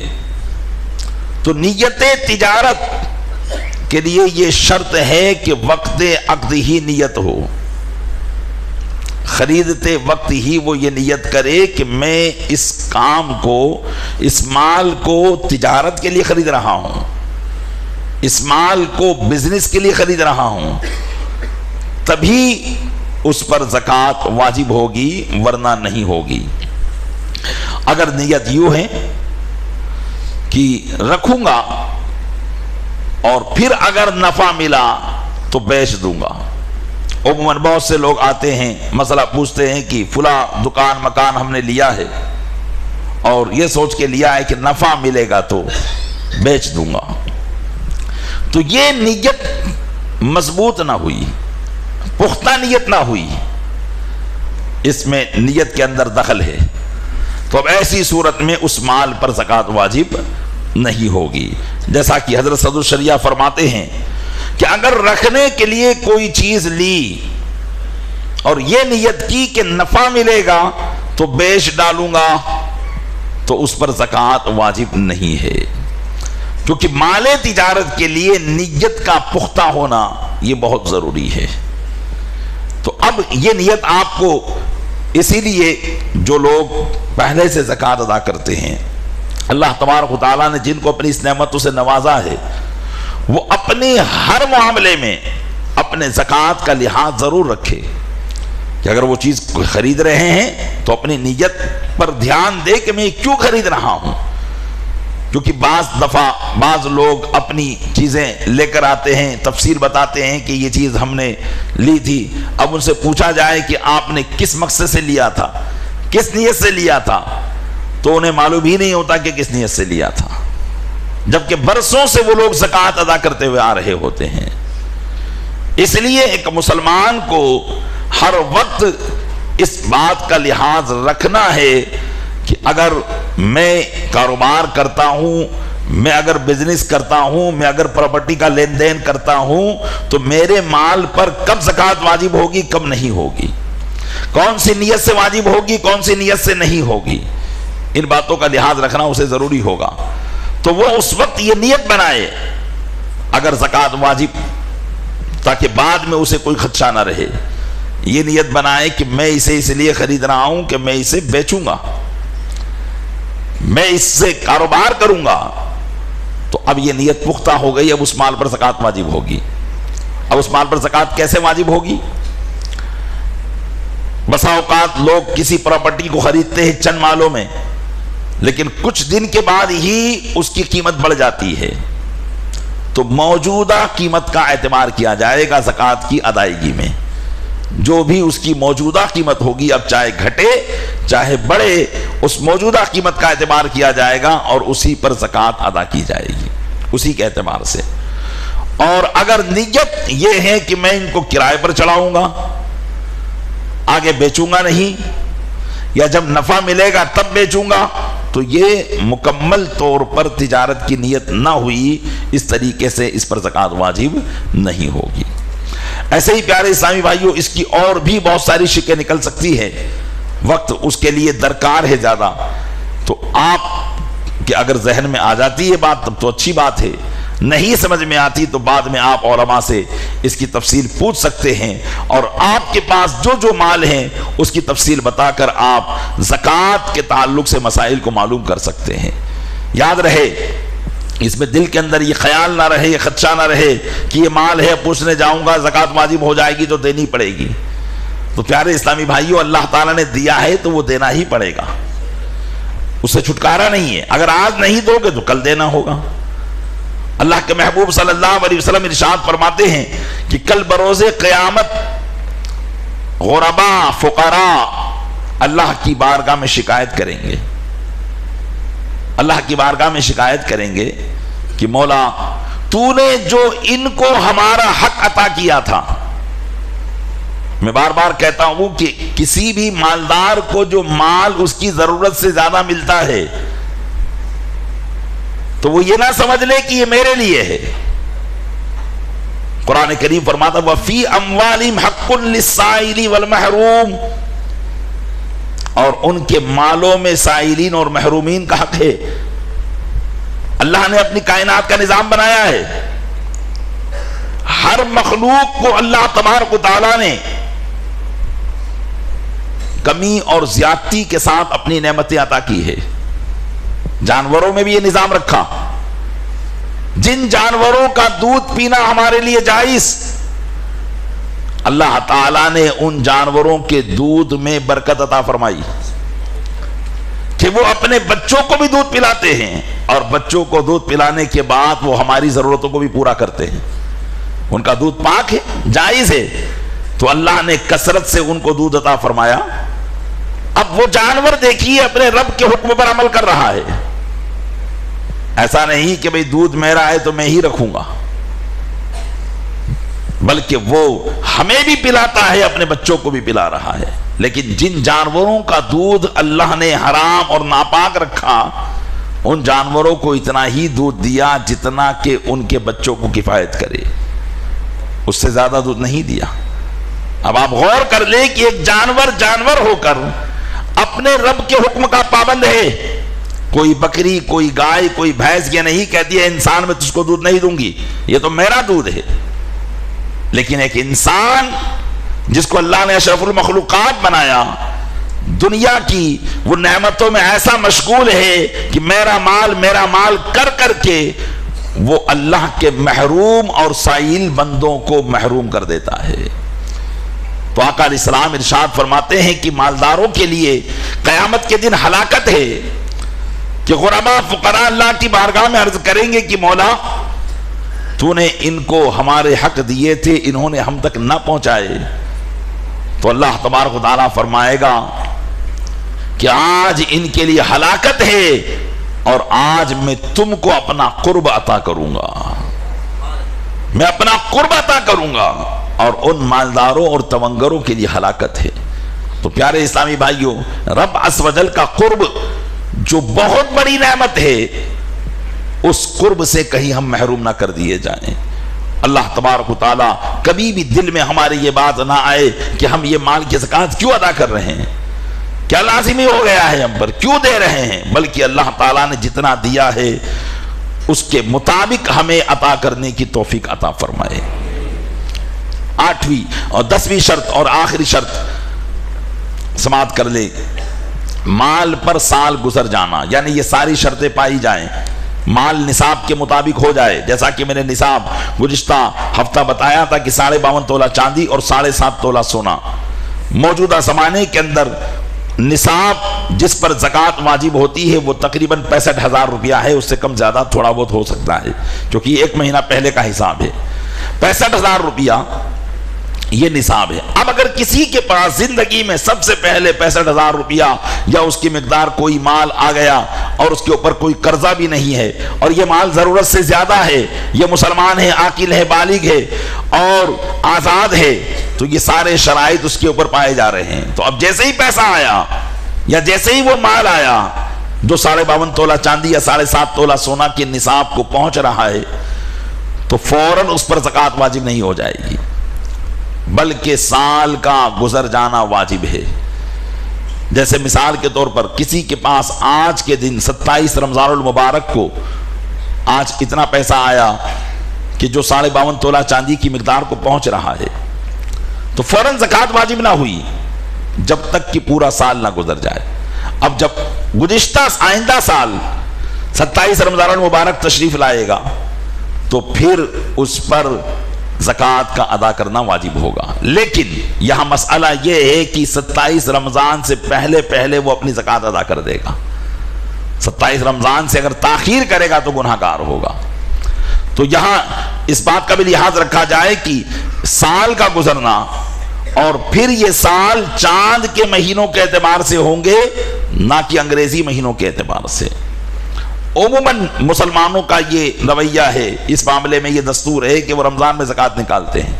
تو نیت تجارت کے لیے یہ شرط ہے کہ وقت عقد ہی نیت ہو، خریدتے وقت ہی وہ یہ نیت کرے کہ میں اس کام کو، اس مال کو تجارت کے لیے خرید رہا ہوں، اس مال کو بزنس کے لیے خرید رہا ہوں، تبھی اس پر زکوٰۃ واجب ہوگی، ورنہ نہیں ہوگی۔ اگر نیت یوں ہے کہ رکھوں گا اور پھر اگر نفع ملا تو بیچ دوں گا۔ عموماً بہت سے لوگ آتے ہیں، مسئلہ پوچھتے ہیں کہ فلاں دکان مکان ہم نے لیا ہے اور یہ سوچ کے لیا ہے کہ نفع ملے گا تو بیچ دوں گا، تو یہ نیت مضبوط نہ ہوئی، پختہ نیت نہ ہوئی، اس میں نیت کے اندر دخل ہے، تو اب ایسی صورت میں اس مال پر زکوٰۃ واجب نہیں ہوگی۔ جیسا کہ حضرت صدر الشریعہ فرماتے ہیں کہ اگر رکھنے کے لیے کوئی چیز لی اور یہ نیت کی کہ نفع ملے گا تو بیچ ڈالوں گا، تو اس پر زکوٰۃ واجب نہیں ہے، کیونکہ مال تجارت کے لیے نیت کا پختہ ہونا یہ بہت ضروری ہے۔ تو اب یہ نیت آپ کو، اسی لیے جو لوگ پہلے سے زکوٰۃ ادا کرتے ہیں، اللہ تبارک و تعالیٰ نے جن کو اپنی اس نعمتوں سے نوازا ہے، وہ اپنے ہر معاملے میں اپنے زکوٰۃ کا لحاظ ضرور رکھے کہ اگر وہ چیز خرید رہے ہیں تو اپنی نیت پر دھیان دے کہ میں کیوں خرید رہا ہوں، کیونکہ بعض دفعہ بعض لوگ اپنی چیزیں لے کر آتے ہیں، تفصیل بتاتے ہیں کہ یہ چیز ہم نے لی تھی، اب ان سے پوچھا جائے کہ آپ نے کس مقصد سے لیا تھا، کس نیت سے لیا تھا، تو انہیں معلوم ہی نہیں ہوتا کہ کس نیت سے لیا تھا، جبکہ برسوں سے وہ لوگ زکوٰۃ ادا کرتے ہوئے آ رہے ہوتے ہیں۔ اس لیے ایک مسلمان کو ہر وقت اس بات کا لحاظ رکھنا ہے کہ اگر میں کاروبار کرتا ہوں میں اگر بزنس کرتا ہوں، میں اگر پراپرٹی کا لین دین کرتا ہوں، تو میرے مال پر کب زکوٰۃ واجب ہوگی، کب نہیں ہوگی، کون سی نیت سے واجب ہوگی، کون سی نیت سے نہیں ہوگی، ان باتوں کا لحاظ رکھنا اسے ضروری ہوگا۔ تو وہ اس وقت یہ نیت بنائے اگر زکوٰۃ واجب، تاکہ بعد میں اسے کوئی خدشہ نہ رہے، یہ نیت بنائے کہ میں اسے اس لیے خرید رہا ہوں کہ میں اسے بیچوں گا، میں اس سے کاروبار کروں گا، تو اب یہ نیت پختہ ہو گئی، اب اس مال پر زکوٰۃ واجب ہوگی۔ اب اس مال پر زکوٰۃ کیسے واجب ہوگی؟ بسا اوقات لوگ کسی پراپرٹی کو خریدتے ہیں چند مالوں میں، لیکن کچھ دن کے بعد ہی اس کی قیمت بڑھ جاتی ہے، تو موجودہ قیمت کا اعتبار کیا جائے گا زکوٰۃ کی ادائیگی میں۔ جو بھی اس کی موجودہ قیمت ہوگی، اب چاہے گھٹے چاہے بڑھے، اس موجودہ قیمت کا اعتبار کیا جائے گا اور اسی پر زکوٰۃ ادا کی جائے گی، اسی کے اعتبار سے۔ اور اگر نیت یہ ہے کہ میں ان کو کرائے پر چڑھاؤں گا، آگے بیچوں گا نہیں، یا جب نفع ملے گا تب بیچوں گا، تو یہ مکمل طور پر تجارت کی نیت نہ ہوئی، اس طریقے سے اس پر زکوٰۃ واجب نہیں ہوگی۔ ایسے ہی پیارے اسلامی بھائیوں، اس کی اور بھی بہت ساری شکیں نکل سکتی ہے، وقت اس کے لیے درکار ہے زیادہ، تو آپ کہ اگر ذہن میں آ جاتی ہے بات تب تو اچھی بات ہے، نہیں سمجھ میں آتی تو بعد میں آپ علماء سے اس کی تفصیل پوچھ سکتے ہیں، اور آپ کے پاس جو جو مال ہیں اس کی تفصیل بتا کر آپ زکوٰۃ کے تعلق سے مسائل کو معلوم کر سکتے ہیں۔ یاد رہے، اس میں دل کے اندر یہ خیال نہ رہے، یہ خدشہ نہ رہے کہ یہ مال ہے، پوچھنے جاؤں گا زکوٰۃ واجب ہو جائے گی تو دینی پڑے گی۔ تو پیارے اسلامی بھائیوں، اللہ تعالیٰ نے دیا ہے تو وہ دینا ہی پڑے گا، اس سے چھٹکارا نہیں ہے۔ اگر آج نہیں دو گے تو کل دینا ہوگا۔ اللہ کے محبوب صلی اللہ علیہ وسلم ارشاد فرماتے ہیں کہ کل بروز قیامت غربا فقراء اللہ کی بارگاہ میں شکایت کریں گے، اللہ کی بارگاہ میں شکایت کریں گے کہ مولا تو نے جو ان کو ہمارا حق عطا کیا تھا۔ میں بار بار کہتا ہوں کہ کسی بھی مالدار کو جو مال اس کی ضرورت سے زیادہ ملتا ہے تو وہ یہ نہ سمجھ لے کہ یہ میرے لیے ہے۔ قرآن کریم فرماتا وَفِي أَمْوَالِهِمْ حَقٌّ لِلسَّائِلِ وَالْمَحْرُومِ، اور ان کے مالوں میں سائلین اور محرومین کا حق ہے۔ اللہ نے اپنی کائنات کا نظام بنایا ہے، ہر مخلوق کو اللہ تبارک و تعالیٰ نے کمی اور زیادتی کے ساتھ اپنی نعمتیں عطا کی ہے۔ جانوروں میں بھی یہ نظام رکھا، جن جانوروں کا دودھ پینا ہمارے لیے جائز، اللہ تعالیٰ نے ان جانوروں کے دودھ میں برکت عطا فرمائی کہ وہ اپنے بچوں کو بھی دودھ پلاتے ہیں، اور بچوں کو دودھ پلانے کے بعد وہ ہماری ضرورتوں کو بھی پورا کرتے ہیں۔ ان کا دودھ پاک ہے، جائز ہے، تو اللہ نے کثرت سے ان کو دودھ عطا فرمایا۔ اب وہ جانور دیکھیے اپنے رب کے حکم پر عمل کر رہا ہے، ایسا نہیں کہ بھئی دودھ میرا ہے تو میں ہی رکھوں گا، بلکہ وہ ہمیں بھی پلاتا ہے، اپنے بچوں کو بھی پلا رہا ہے۔ لیکن جن جانوروں کا دودھ اللہ نے حرام اور ناپاک رکھا، ان جانوروں کو اتنا ہی دودھ دیا جتنا کہ ان کے بچوں کو کفایت کرے، اس سے زیادہ دودھ نہیں دیا۔ اب آپ غور کر لیں کہ ایک جانور ہو کر اپنے رب کے حکم کا پابند ہے۔ کوئی بکری، کوئی گائے، کوئی بھینس یہ نہیں کہتی ہے انسان میں تجھ کو دودھ نہیں دوں گی، یہ تو میرا دودھ ہے۔ لیکن ایک انسان جس کو اللہ نے اشرف المخلوقات بنایا، دنیا کی وہ نعمتوں میں ایسا مشغول ہے کہ میرا مال کر کر کے وہ اللہ کے محروم اور سائل بندوں کو محروم کر دیتا ہے۔ تو آقا علیہ السلام ارشاد فرماتے ہیں کہ مالداروں کے لیے قیامت کے دن ہلاکت ہے کہ غربا فقراء اللہ کی بارگاہ میں عرض کریں گے کہ مولا تو نے ان کو ہمارے حق دیے تھے، انہوں نے ہم تک نہ پہنچائے۔ تو اللہ تبارک و تعالیٰ فرمائے گا کہ آج ان کے لیے ہلاکت ہے، اور آج میں تم کو اپنا قرب عطا کروں گا، میں اپنا قرب عطا کروں گا، اور ان مالداروں اور تونگروں کے لیے ہلاکت ہے۔ تو پیارے اسلامی بھائیوں، رب عز و جل کا قرب جو بہت بڑی نعمت ہے، اس قرب سے کہیں ہم محروم نہ کر دیے جائیں۔ اللہ تبارک و تعالیٰ کبھی بھی دل میں ہمارے یہ بات نہ آئے کہ ہم یہ مال کی زکوٰۃ کیوں ادا کر رہے ہیں، کیا لازمی ہو گیا ہے ہم پر، کیوں دے رہے ہیں، بلکہ اللہ تعالیٰ نے جتنا دیا ہے اس کے مطابق ہمیں عطا کرنے کی توفیق عطا فرمائے۔ 8ویں اور 10ویں شرط اور آخری شرط سماعت کر لے، مال پر سال گزر جانا، یعنی یہ ساری شرطیں پائی جائیں، مال نصاب کے مطابق ہو جائے، جیسا کہ میں نے نصاب گزشتہ ہفتہ بتایا تھا کہ 52.5 تولہ چاندی اور 7.5 تولہ سونا۔ موجودہ زمانے کے اندر نصاب جس پر زکوٰۃ واجب ہوتی ہے وہ تقریباً 65,000 روپیہ ہے، اس سے کم زیادہ تھوڑا بہت ہو سکتا ہے کیونکہ یہ 1 مہینہ پہلے کا حساب ہے۔ 65,000 روپیہ یہ نصاب ہے۔ اب اگر کسی کے پاس زندگی میں سب سے پہلے 65,000 روپیہ یا اس کی مقدار کوئی مال آ گیا اور اس کے اوپر کوئی قرضہ بھی نہیں ہے اور یہ مال ضرورت سے زیادہ ہے، یہ مسلمان ہے، عاقل ہے، بالغ ہے اور آزاد ہے، تو یہ سارے شرائط اس کے اوپر پائے جا رہے ہیں، تو اب جیسے ہی پیسہ آیا یا جیسے ہی وہ مال آیا جو 52.5 تولہ چاندی یا 7.5 تولہ سونا کے نصاب کو پہنچ رہا ہے، تو فوراً اس پر زکوٰۃ واجب نہیں ہو جائے گی، بلکہ سال کا گزر جانا واجب ہے۔ جیسے مثال کے طور پر کسی کے پاس آج کے دن 27 رمضان المبارک کو آج اتنا پیسہ آیا کہ جو 52.5 تولہ چاندی کی مقدار کو پہنچ رہا ہے، تو فوراً زکوٰۃ واجب نہ ہوئی جب تک کہ پورا سال نہ گزر جائے۔ اب جب گزشتہ آئندہ سال 27 رمضان المبارک تشریف لائے گا تو پھر اس پر زکوٰۃ کا ادا کرنا واجب ہوگا، لیکن یہاں مسئلہ یہ ہے کہ 27 رمضان سے پہلے وہ اپنی زکوٰۃ ادا کر دے گا۔ 27 رمضان سے اگر تاخیر کرے گا تو گناہ گار ہوگا۔ تو یہاں اس بات کا بھی لحاظ رکھا جائے کہ سال کا گزرنا اور پھر یہ سال چاند کے مہینوں کے اعتبار سے ہوں گے، نہ کہ انگریزی مہینوں کے اعتبار سے۔ عموماً مسلمانوں کا یہ رویہ ہے، اس معاملے میں یہ دستور ہے کہ وہ رمضان میں زکوٰۃ نکالتے ہیں،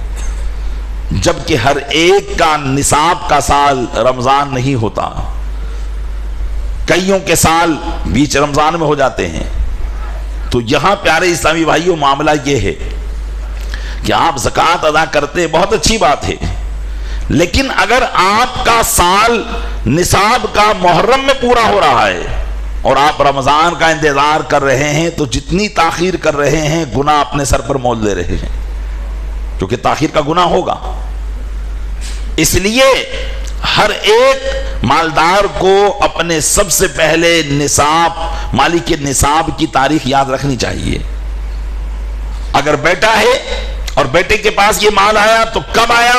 جبکہ ہر ایک کا نصاب کا سال رمضان نہیں ہوتا، کئیوں کے سال بیچ رمضان میں ہو جاتے ہیں۔ تو یہاں پیارے اسلامی بھائیوں معاملہ یہ ہے کہ آپ زکوٰۃ ادا کرتے بہت اچھی بات ہے، لیکن اگر آپ کا سال نصاب کا محرم میں پورا ہو رہا ہے اور آپ رمضان کا انتظار کر رہے ہیں، تو جتنی تاخیر کر رہے ہیں گناہ اپنے سر پر مول لے رہے ہیں، کیونکہ تاخیر کا گناہ ہوگا۔ اس لیے ہر ایک مالدار کو اپنے سب سے پہلے نصاب، مالک کے نصاب کی تاریخ یاد رکھنی چاہیے۔ اگر بیٹا ہے اور بیٹے کے پاس یہ مال آیا تو کب آیا،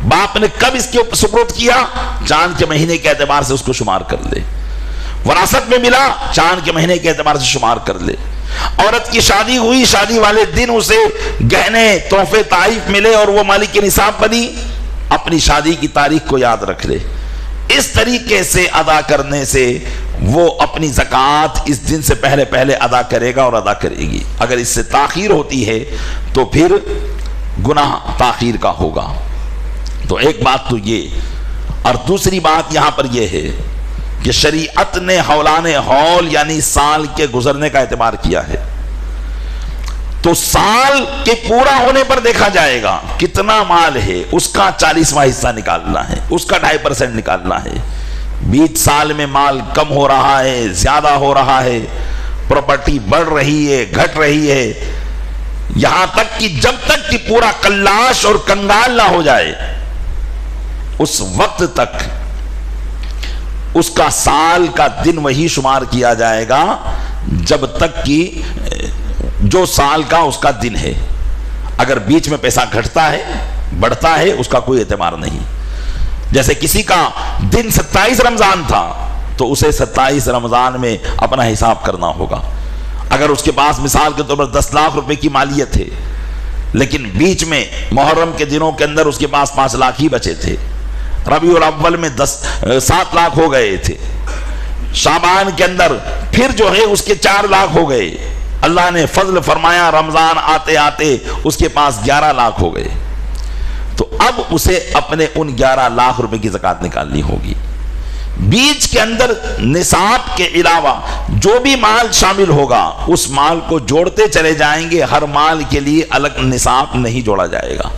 باپ نے کب اس کے سپرد کیا، چاند کے مہینے کے اعتبار سے اس کو شمار کر لے۔ وراثت میں ملا، چاند کے مہینے کے اعتبار سے شمار کر لے۔ عورت کی شادی ہوئی، شادی والے دن اسے گہنے تحفے تحائف ملے اور وہ مالک کے نصاب بنی، اپنی شادی کی تاریخ کو یاد رکھ لے۔ اس طریقے سے ادا کرنے سے وہ اپنی زکوٰۃ اس دن سے پہلے ادا کرے گا اور ادا کرے گی۔ اگر اس سے تاخیر ہوتی ہے تو پھر گناہ تاخیر کا ہوگا۔ تو ایک بات تو یہ، اور دوسری بات یہاں پر یہ ہے کہ شریعت نے حولان حول یعنی سال کے گزرنے کا اعتبار کیا ہے، تو سال کے پورا ہونے پر دیکھا جائے گا کتنا مال ہے، اس کا 40واں حصہ نکالنا ہے، اس کا 2.5% نکالنا ہے۔ بیچ سال میں مال کم ہو رہا ہے، زیادہ ہو رہا ہے، پراپرٹی بڑھ رہی ہے، گھٹ رہی ہے، یہاں تک کہ جب تک کہ پورا کلاش اور کنگال نہ ہو جائے اس وقت تک اس کا سال کا دن وہی شمار کیا جائے گا جب تک کہ جو سال کا اس کا دن ہے۔ اگر بیچ میں پیسہ گھٹتا ہے، بڑھتا ہے، اس کا کوئی اعتبار نہیں۔ جیسے کسی کا دن 27 رمضان تھا تو اسے 27 رمضان میں اپنا حساب کرنا ہوگا۔ اگر اس کے پاس مثال کے طور پر 10 لاکھ روپے کی مالیت ہے، لیکن بیچ میں محرم کے دنوں کے اندر اس کے پاس 5 لاکھ ہی بچے تھے، ربیع الاول میں 7 لاکھ ہو گئے تھے، شعبان کے اندر پھر جو ہے اس کے 4 لاکھ ہو گئے، اللہ نے فضل فرمایا رمضان آتے آتے اس کے پاس 11 لاکھ ہو گئے، تو اب اسے اپنے ان 11 لاکھ روپے کی زکوٰۃ نکالنی ہوگی۔ بیج کے اندر نصاب کے علاوہ جو بھی مال شامل ہوگا اس مال کو جوڑتے چلے جائیں گے، ہر مال کے لیے الگ نصاب نہیں جوڑا جائے گا۔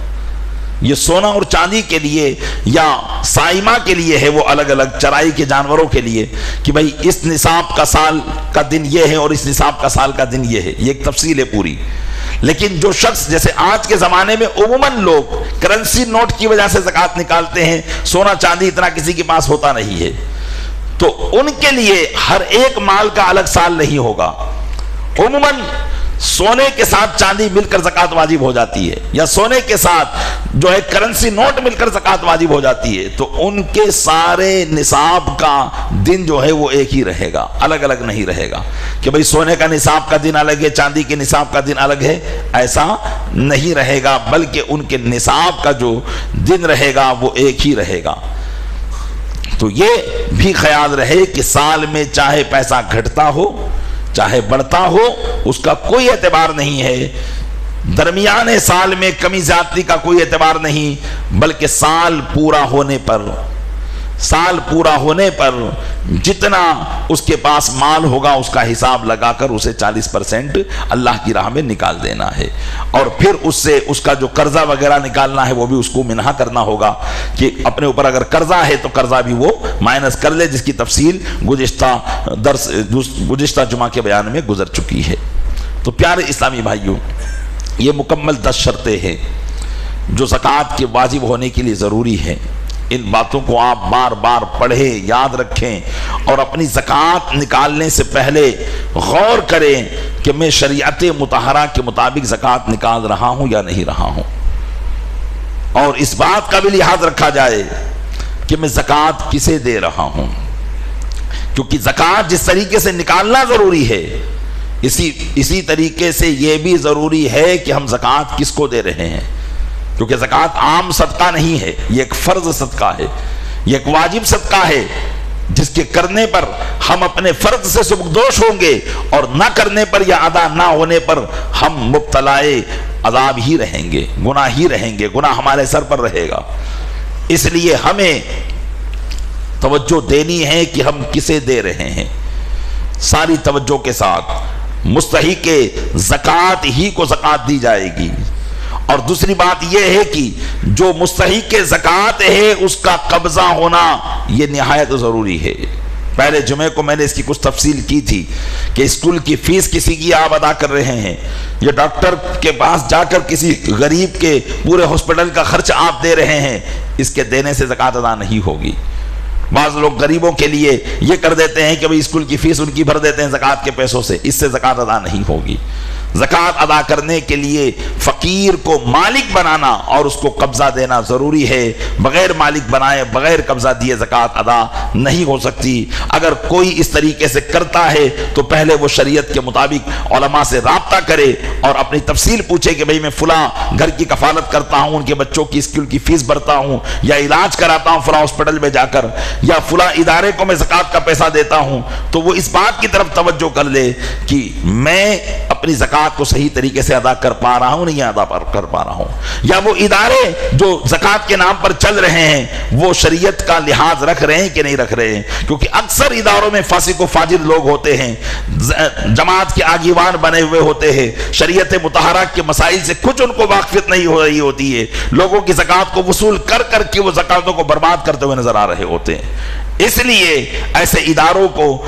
یہ سونا اور چاندی کے لیے یا سائمہ کے لیے ہے وہ الگ الگ، چرائی کے جانوروں کے لیے کہ بھئی اس نصاب کا سال کا دن یہ ہے اور اس نصاب کا سال کا دن یہ ہے، یہ ایک تفصیل ہے پوری۔ لیکن جو شخص جیسے آج کے زمانے میں عموماً لوگ کرنسی نوٹ کی وجہ سے زکوٰۃ نکالتے ہیں، سونا چاندی اتنا کسی کے پاس ہوتا نہیں ہے، تو ان کے لیے ہر ایک مال کا الگ سال نہیں ہوگا۔ عموماً سونے کے ساتھ چاندی مل کر زکوٰۃ واجب ہو جاتی ہے، یا سونے کے ساتھ جو ہے کرنسی نوٹ مل کر زکوٰۃ واجب ہو جاتی ہے، تو ان کے سارے نصاب کا دن جو ہے وہ ایک ہی رہے گا، الگ الگ نہیں رہے گا کہ بھئی سونے کا نصاب کا دن الگ ہے، چاندی کے نصاب کا دن الگ ہے، ایسا نہیں رہے گا، بلکہ ان کے نصاب کا جو دن رہے گا وہ ایک ہی رہے گا۔ تو یہ بھی خیال رہے کہ سال میں چاہے پیسہ گھٹتا ہو چاہے بڑھتا ہو، اس کا کوئی اعتبار نہیں ہے، درمیانے سال میں کمی زیادتی کا کوئی اعتبار نہیں، بلکہ سال پورا ہونے پر جتنا اس کے پاس مال ہوگا اس کا حساب لگا کر اسے 40% اللہ کی راہ میں نکال دینا ہے، اور پھر اس سے اس کا جو قرضہ وغیرہ نکالنا ہے وہ بھی اس کو منہا کرنا ہوگا کہ اپنے اوپر اگر قرضہ ہے تو قرضہ بھی وہ مائنس کر لے، جس کی تفصیل گزشتہ جمعہ کے بیان میں گزر چکی ہے۔ تو پیارے اسلامی بھائیوں، یہ مکمل 10 شرطیں ہیں جو زکوٰۃ کے واجب ہونے کے لیے ضروری ہے۔ ان باتوں کو آپ بار بار پڑھیں، یاد رکھیں، اور اپنی زکوٰۃ نکالنے سے پہلے غور کریں کہ میں شریعت مطہرہ کے مطابق زکوٰۃ نکال رہا ہوں یا نہیں رہا ہوں، اور اس بات کا بھی لحاظ رکھا جائے کہ میں زکوٰۃ کسے دے رہا ہوں، کیونکہ زکوٰۃ جس طریقے سے نکالنا ضروری ہے اسی طریقے سے یہ بھی ضروری ہے کہ ہم زکوٰۃ کس کو دے رہے ہیں، کیونکہ زکوٰۃ عام صدقہ نہیں ہے، یہ ایک فرض صدقہ ہے، یہ ایک واجب صدقہ ہے جس کے کرنے پر ہم اپنے فرض سے سبکدوش ہوں گے، اور نہ کرنے پر یا ادا نہ ہونے پر ہم مبتلائے عذاب ہی رہیں گے، گناہ ہی رہیں گے، گناہ ہمارے سر پر رہے گا۔ اس لیے ہمیں توجہ دینی ہے کہ ہم کسے دے رہے ہیں، ساری توجہ کے ساتھ مستحق زکوٰۃ ہی کو زکوٰۃ دی جائے گی۔ اور دوسری بات یہ ہے کہ جو مستحق زکوٰۃ ہے اس کا قبضہ ہونا یہ نہایت ضروری ہے۔ پہلے جمعے کو میں نے اس کی کچھ تفصیل کی تھی کہ اسکول کی فیس کسی کی آپ ادا کر رہے ہیں، یا ڈاکٹر کے پاس جا کر کسی غریب کے پورے ہاسپٹل کا خرچ آپ دے رہے ہیں، اس کے دینے سے زکوٰۃ ادا نہیں ہوگی۔ بعض لوگ غریبوں کے لیے یہ کر دیتے ہیں کہ بھئی اسکول کی فیس ان کی بھر دیتے ہیں زکوٰۃ کے پیسوں سے، اس سے زکوٰۃ ادا نہیں ہوگی۔ زکوٰۃ ادا کرنے کے لیے فقیر کو مالک بنانا اور اس کو قبضہ دینا ضروری ہے، بغیر مالک بنائے بغیر قبضہ دیے زکوٰۃ ادا نہیں ہو سکتی۔ اگر کوئی اس طریقے سے کرتا ہے تو پہلے وہ شریعت کے مطابق علماء سے رابطہ کرے اور اپنی تفصیل پوچھے کہ بھئی میں فلاں گھر کی کفالت کرتا ہوں، ان کے بچوں کی اسکول کی فیس بھرتا ہوں، یا علاج کراتا ہوں فلاں ہاسپٹل میں جا کر، یا فلاں ادارے کو میں زکوٰۃ کا پیسہ دیتا ہوں، تو وہ اس بات کی طرف توجہ کر لے کہ میں اپنی زکوٰۃ کو صحیح طریقے سے ادا کر پا رہا ہوں نہیں ادا کر پا رہا ہوں، یا وہ ادارے جو زکوٰۃ کے نام پر چل رہے ہیں وہ شریعت کا لحاظ رکھ رہے ہیں کہ نہیں رکھ رہے ہیں، کیونکہ اکثر اداروں میں فاسق و فاجر لوگ ہوتے ہیں، جماعت کے آگیوان بنے ہوئے ہوتے ہیں، شریعت مطہرہ کے مسائل سے کچھ ان کو واقفیت نہیں ہو رہی ہوتی ہے، لوگوں کی زکوٰۃ کو وصول کر کر کے وہ زکوٰۃوں کو برباد کرتے ہوئے نظر آ رہے ہوتے ہیں۔ اس لیے ایسے اداروں کو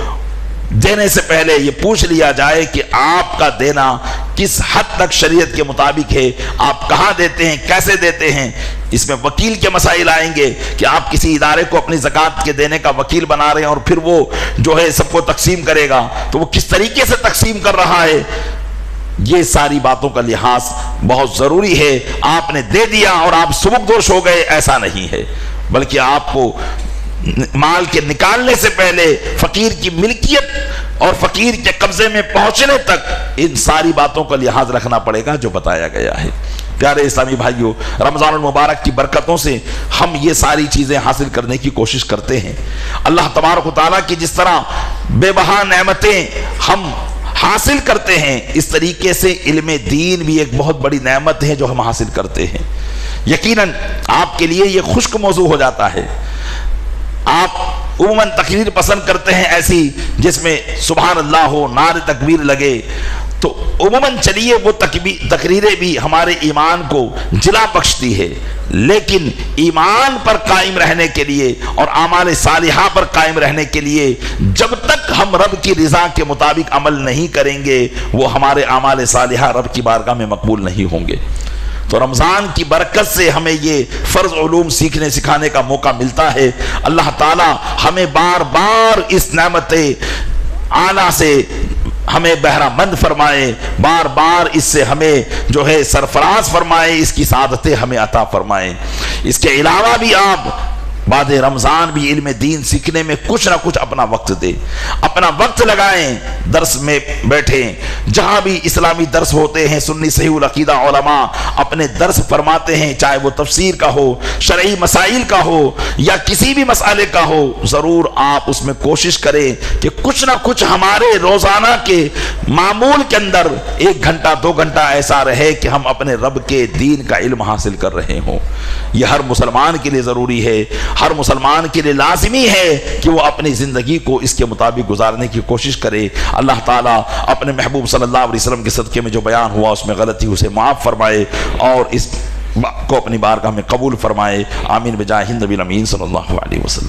دینے سے پہلے یہ پوچھ لیا جائے کہ آپ کا دینا کس حد تک شریعت کے مطابق ہے، آپ کہاں دیتے ہیں، کیسے دیتے ہیں۔ اس میں وکیل کے مسائل آئیں گے کہ آپ کسی ادارے کو اپنی زکوٰۃ کے دینے کا وکیل بنا رہے ہیں اور پھر وہ جو ہے سب کو تقسیم کرے گا، تو وہ کس طریقے سے تقسیم کر رہا ہے، یہ ساری باتوں کا لحاظ بہت ضروری ہے۔ آپ نے دے دیا اور آپ سبکدوش ہو گئے، ایسا نہیں ہے، بلکہ آپ کو مال کے نکالنے سے پہلے فقیر کی ملکیت اور فقیر کے قبضے میں پہنچنے تک ان ساری باتوں کا لحاظ رکھنا پڑے گا جو بتایا گیا ہے۔ پیارے اسلامی بھائیوں، رمضان المبارک کی برکتوں سے ہم یہ ساری چیزیں حاصل کرنے کی کوشش کرتے ہیں۔ اللہ تبارک و تعالیٰ کی جس طرح بے بہا نعمتیں ہم حاصل کرتے ہیں، اس طریقے سے علم دین بھی ایک بہت بڑی نعمت ہے جو ہم حاصل کرتے ہیں۔ یقیناً آپ کے لیے یہ خشک موضوع ہو جاتا ہے، آپ عموماً تقریر پسند کرتے ہیں ایسی جس میں سبحان اللہ ہو، نعرہ تکبیر لگے، تو عموماً چلیے وہ تقریریں بھی ہمارے ایمان کو جلا بخشتی ہے، لیکن ایمان پر قائم رہنے کے لیے اور اعمال صالحہ پر قائم رہنے کے لیے جب تک ہم رب کی رضا کے مطابق عمل نہیں کریں گے وہ ہمارے اعمال صالحہ رب کی بارگاہ میں مقبول نہیں ہوں گے۔ تو رمضان کی برکت سے ہمیں یہ فرض علوم سیکھنے سکھانے کا موقع ملتا ہے۔ اللہ تعالی ہمیں بار بار اس نعمت اعلیٰ سے ہمیں بہرہ مند فرمائے، بار بار اس سے ہمیں جو ہے سرفراز فرمائے، اس کی سعادتیں ہمیں عطا فرمائے۔ اس کے علاوہ بھی آپ بعد رمضان بھی علم دین سیکھنے میں کچھ نہ کچھ اپنا وقت دیں، اپنا وقت لگائیں، درس میں بیٹھیں، جہاں بھی اسلامی درس ہوتے ہیں سنی صحیح العقیدہ علماء اپنے درس فرماتے ہیں، چاہے وہ تفسیر کا ہو، شرعی مسائل کا ہو یا کسی بھی مسئلے کا ہو، ضرور آپ اس میں کوشش کریں کہ کچھ نہ کچھ ہمارے روزانہ کے معمول کے اندر 1 گھنٹہ 2 گھنٹہ ایسا رہے کہ ہم اپنے رب کے دین کا علم حاصل کر رہے ہوں۔ یہ ہر مسلمان کے لیے ضروری ہے، ہر مسلمان کے لیے لازمی ہے کہ وہ اپنی زندگی کو اس کے مطابق گزارنے کی کوشش کرے۔ اللہ تعالیٰ اپنے محبوب صلی اللہ علیہ وسلم کے صدقے میں جو بیان ہوا اس میں غلطی اسے معاف فرمائے اور اس کو اپنی بارگاہ میں قبول فرمائے۔ آمین بجاہ النبی الامین صلی اللہ علیہ وسلم۔